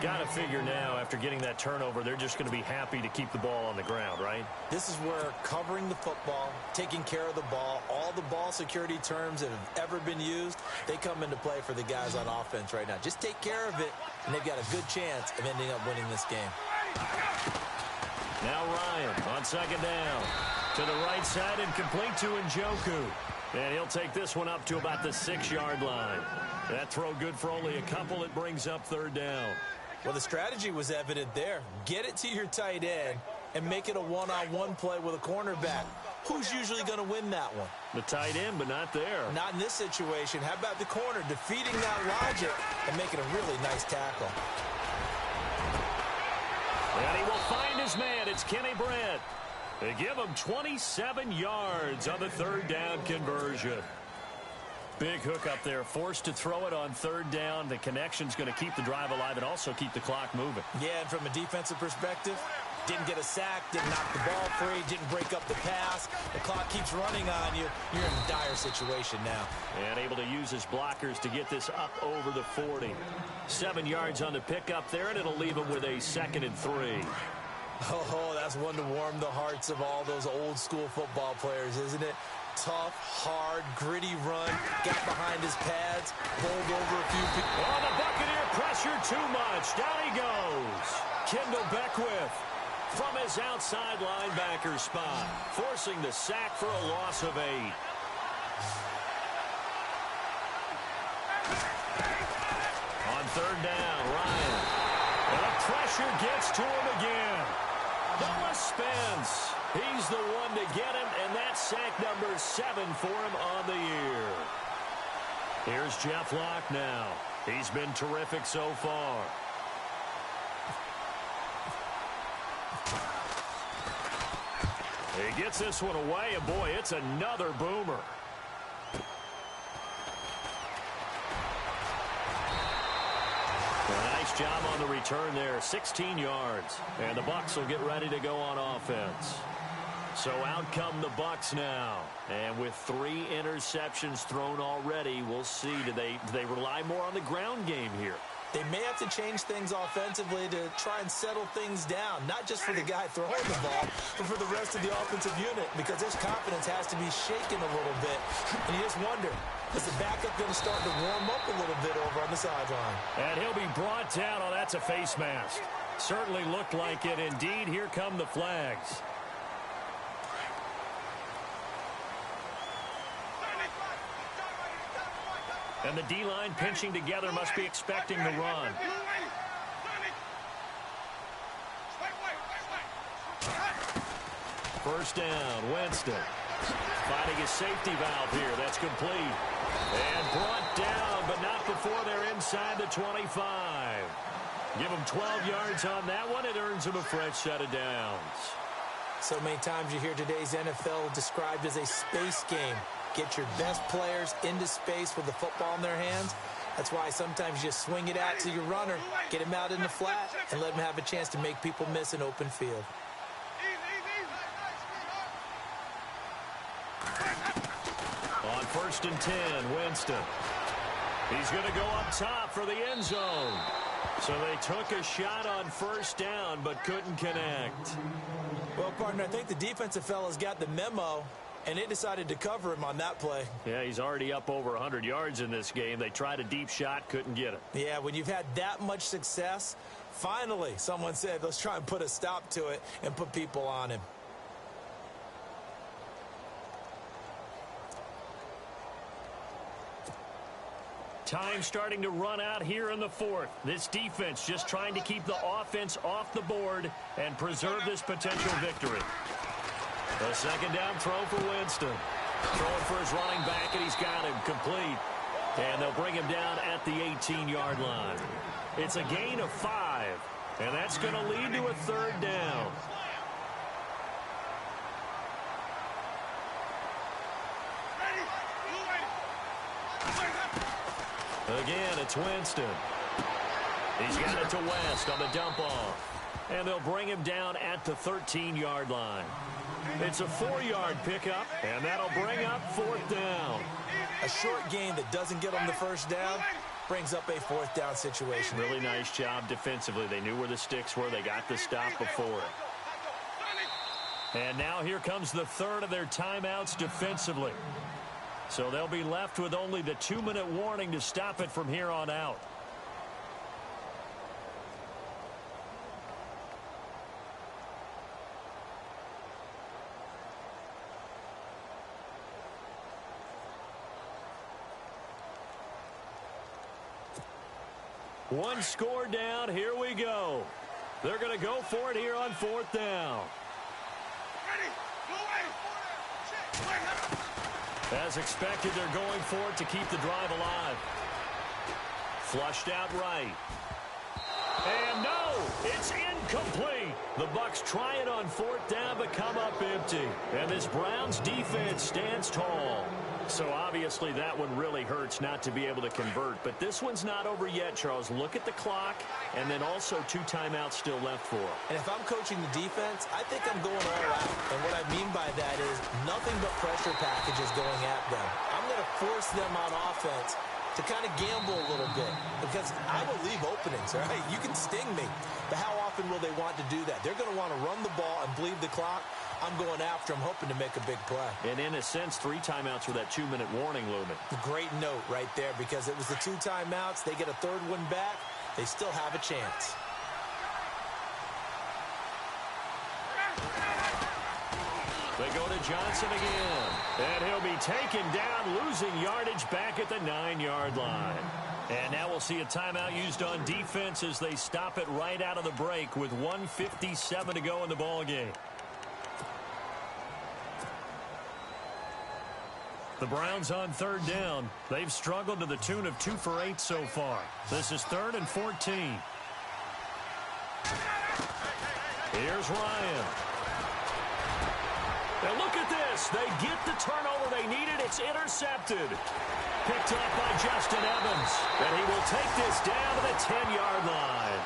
Got to figure now, after getting that turnover, they're just going to be happy to keep the ball on the ground, right? This is where covering the football, taking care of the ball, all the ball security terms that have ever been used, they come into play for the guys on offense right now. Just take care of it, and they've got a good chance of ending up winning this game. Now Ryan on 2nd down. To the right side and complete to Njoku. And he'll take this one up to about the 6-yard line. That throw good for only a couple. It brings up 3rd down. Well, the strategy was evident there. Get it to your tight end and make it a one-on-one play with a cornerback. Who's usually going to win that one? The tight end, but not there. Not in this situation. How about the corner defeating that logic and making a really nice tackle? And he will find his man. It's Kenny Brent. They give him 27 yards on the 3rd down conversion. Big hook up there, forced to throw it on 3rd down. The connection's going to keep the drive alive and also keep the clock moving. Yeah, and from a defensive perspective, didn't get a sack, didn't knock the ball free, didn't break up the pass. The clock keeps running on you. You're in a dire situation now. And able to use his blockers to get this up over the 40. 7 yards on the pickup there, and it'll leave him with a 2nd and 3. Oh, that's one to warm the hearts of all those old-school football players, isn't it? Tough, hard, gritty run, got behind his pads, bowled over a few people. Oh, the Buccaneer pressure too much. Down he goes. Kendall Beckwith from his outside linebacker spot, forcing the sack for a loss of 8. On 3rd down, Ryan. And the pressure gets to him again. Noah Spence, he's the one to get him, and that's sack number 7 for him on the year. Here's Jeff Locke now. He's been terrific so far. He gets this one away, and boy, it's another boomer. Nice job on the return there, 16 yards. And the Bucs will get ready to go on offense. So out come the Bucs now. And with 3 interceptions thrown already, we'll see. Do they rely more on the ground game here? They may have to change things offensively to try and settle things down, not just for the guy throwing the ball, but for the rest of the offensive unit, because his confidence has to be shaken a little bit. And you just wonder, is the backup going to start to warm up a little bit over on the sideline? And he'll be brought down. Oh, that's a face mask. Certainly looked like it. Indeed, here come the flags. And the D-line pinching together, must be expecting the run. First down, Winston. Finding his safety valve here. That's complete. And brought down, but not before they're inside the 25. Give him 12 yards on that one. It earns him a fresh set of downs. So many times you hear today's NFL described as a space game. Get your best players into space with the football in their hands. That's why sometimes you swing it out to your runner, get him out in the flat, and let him have a chance to make people miss an open field. On 1st and 10, Winston. He's going to go up top for the end zone. So they took a shot on 1st down, but couldn't connect. Well, partner, I think the defensive fella's got the memo, and they decided to cover him on that play. Yeah, he's already up over 100 yards in this game. They tried a deep shot, couldn't get it. Yeah, when you've had that much success, finally someone said, let's try and put a stop to it and put people on him. Time starting to run out here in the 4th. This defense just trying to keep the offense off the board and preserve this potential victory. A 2nd down throw for Winston. Throwing for his running back, and he's got him complete. And they'll bring him down at the 18-yard line. It's a gain of 5, and that's going to lead to a third down. Again, it's Winston. He's got it to West on the dump off. And they'll bring him down at the 13-yard line. It's a 4-yard pickup, and that'll bring up fourth down. A short gain that doesn't get them the first down brings up a fourth down situation. Really nice job defensively. They knew where the sticks were. They got the stop before it. And now here comes the third of their timeouts defensively. So they'll be left with only the 2-minute warning to stop it from here on out. One score down. Here we go. They're going to go for it here on fourth down. As expected, they're going for it to keep the drive alive. Flushed out right. And no, it's incomplete. The Bucs try it on fourth down, but come up empty. And this Browns defense stands tall. So obviously that one really hurts not to be able to convert. But this one's not over yet, Charles. Look at the clock, and then also 2 timeouts still left for them. And if I'm coaching the defense, I think I'm going all out. And what I mean by that is nothing but pressure packages going at them. I'm going to force them on offense to kind of gamble a little bit because I will leave openings, all right? You can sting me, but how often will they want to do that? They're going to want to run the ball and bleed the clock. I'm going after them, hoping to make a big play. And in a sense, 3 timeouts with that 2-minute warning looming. Great note right there because it was the 2 timeouts. They get a third one back. They still have a chance. They go to Johnson again. And he'll be taken down, losing yardage back at the 9-yard line. And now we'll see a timeout used on defense as they stop it right out of the break with 1:57 to go in the ballgame. The Browns on third down. They've struggled to the tune of 2 for 8 so far. This is 3rd and 14. Here's Ryan. And look at this. They get the turnover they needed. It's intercepted. Picked up by Justin Evans. And he will take this down to the 10-yard line.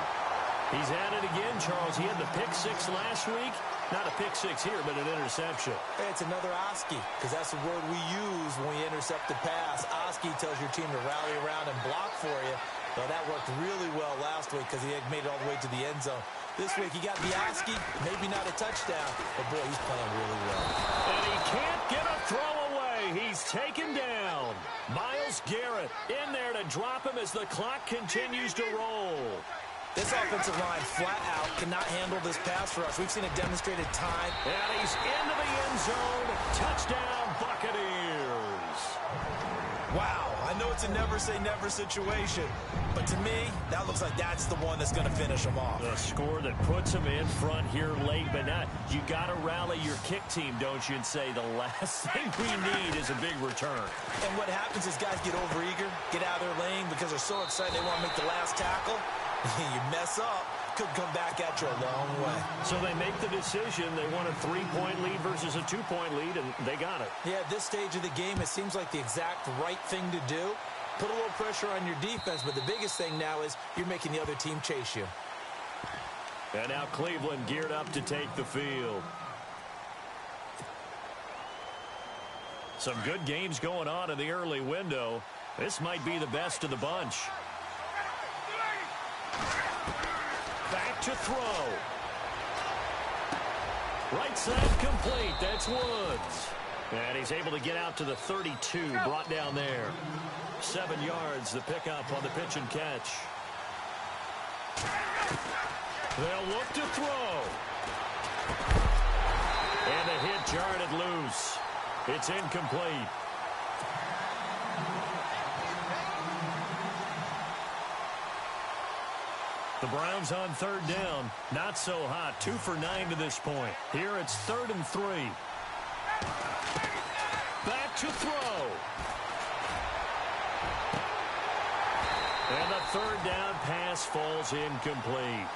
He's at it again, Charles. He had the pick 6 last week. Not a pick 6 here, but an interception. Hey, it's another Oski, because that's the word we use when we intercept the pass. Oski tells your team to rally around and block for you. Well, that worked really well last week because he had made it all the way to the end zone. This week he got the Oski, maybe not a touchdown, but boy, he's playing really well. And he can't get a throw away. He's taken down. Myles Garrett in there to drop him as the clock continues to roll. This offensive line flat out cannot handle this pass rush. We've seen a demonstrated time. And he's into the end zone. Touchdown, Buccaneers. Wow, I know it's a never-say-never situation, but to me, that looks like that's the one that's going to finish them off. A score that puts them in front here late, but not. You got to rally your kick team, don't you, and say the last thing we need is a big return. And what happens is guys get overeager, get out of their lane because they're so excited they want to make the last tackle. You mess up, could come back at you a long way. So they make the decision. They want a 3-point lead versus a 2-point lead, and they got it. Yeah, at this stage of the game, it seems like the exact right thing to do. Put a little pressure on your defense, but the biggest thing now is you're making the other team chase you. And now Cleveland geared up to take the field. Some good games going on in the early window. This might be the best of the bunch. Back to throw. Right side complete. That's Woods. And he's able to get out to the 32. Brought down there. 7 yards, the pickup on the pitch and catch. They'll look to throw. And the hit jarred it loose. It's incomplete. The Browns on third down. Not so hot. 2 for 9 to this point. Here it's 3rd and 3. Back to throw. And the third down pass falls incomplete.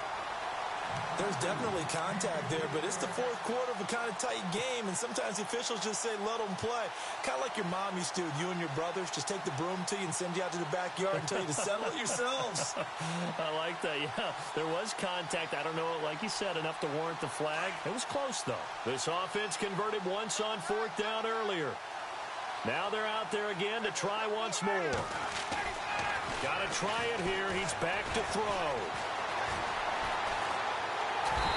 There's definitely contact there, but it's the fourth quarter of a kind of tight game, and sometimes the officials just say, let them play. Kind of like your mom used to, you and your brothers, just take the broom to you and send you out to the backyard and tell you to settle it yourselves. I like that, yeah. There was contact. I don't know, like you said, enough to warrant the flag. It was close, though. This offense converted once on fourth down earlier. Now they're out there again to try once more. Got to try it here. He's back to throw.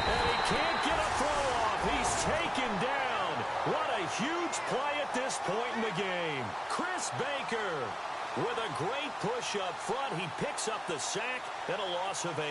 And he can't get a throw off. He's taken down. What a huge play at this point in the game. Chris Baker with a great push up front. He picks up the sack and a loss of 8.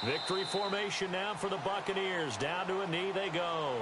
Victory formation now for the Buccaneers. Down to a knee they go.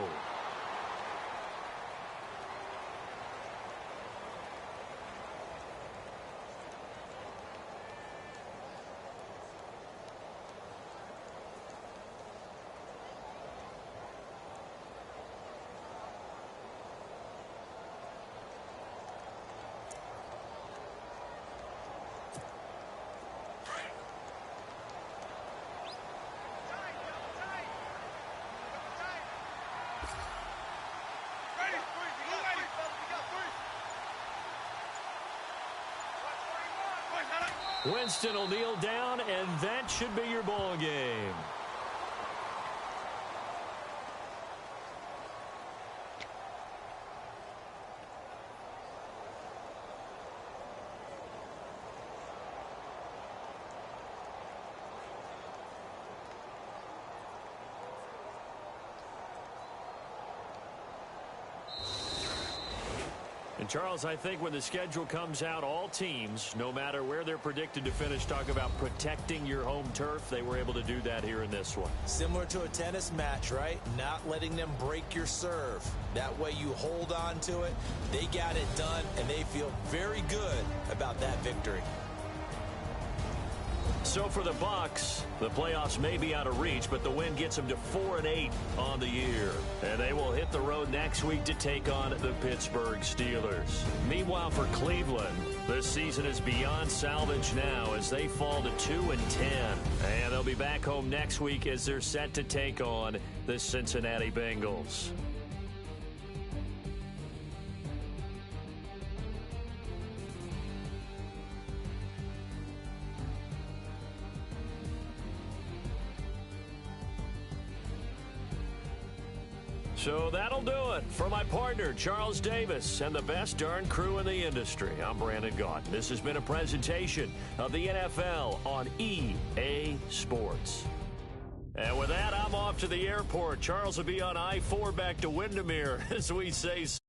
Winston will kneel down, and that should be your ball game. And, Charles, I think when the schedule comes out, all teams, no matter where they're predicted to finish, talk about protecting your home turf. They were able to do that here in this one. Similar to a tennis match, right? Not letting them break your serve. That way you hold on to it. They got it done, and they feel very good about that victory. So for the Bucs, the playoffs may be out of reach, but the win gets them to 4-8 on the year. And they will hit the road next week to take on the Pittsburgh Steelers. Meanwhile, for Cleveland, this season is beyond salvage now as they fall to 2-10. And they'll be back home next week as they're set to take on the Cincinnati Bengals. So that'll do it. For my partner, Charles Davis, and the best darn crew in the industry, I'm Brandon Gaudin. This has been a presentation of the NFL on EA Sports. And with that, I'm off to the airport. Charles will be on I-4 back to Windermere, as we say so.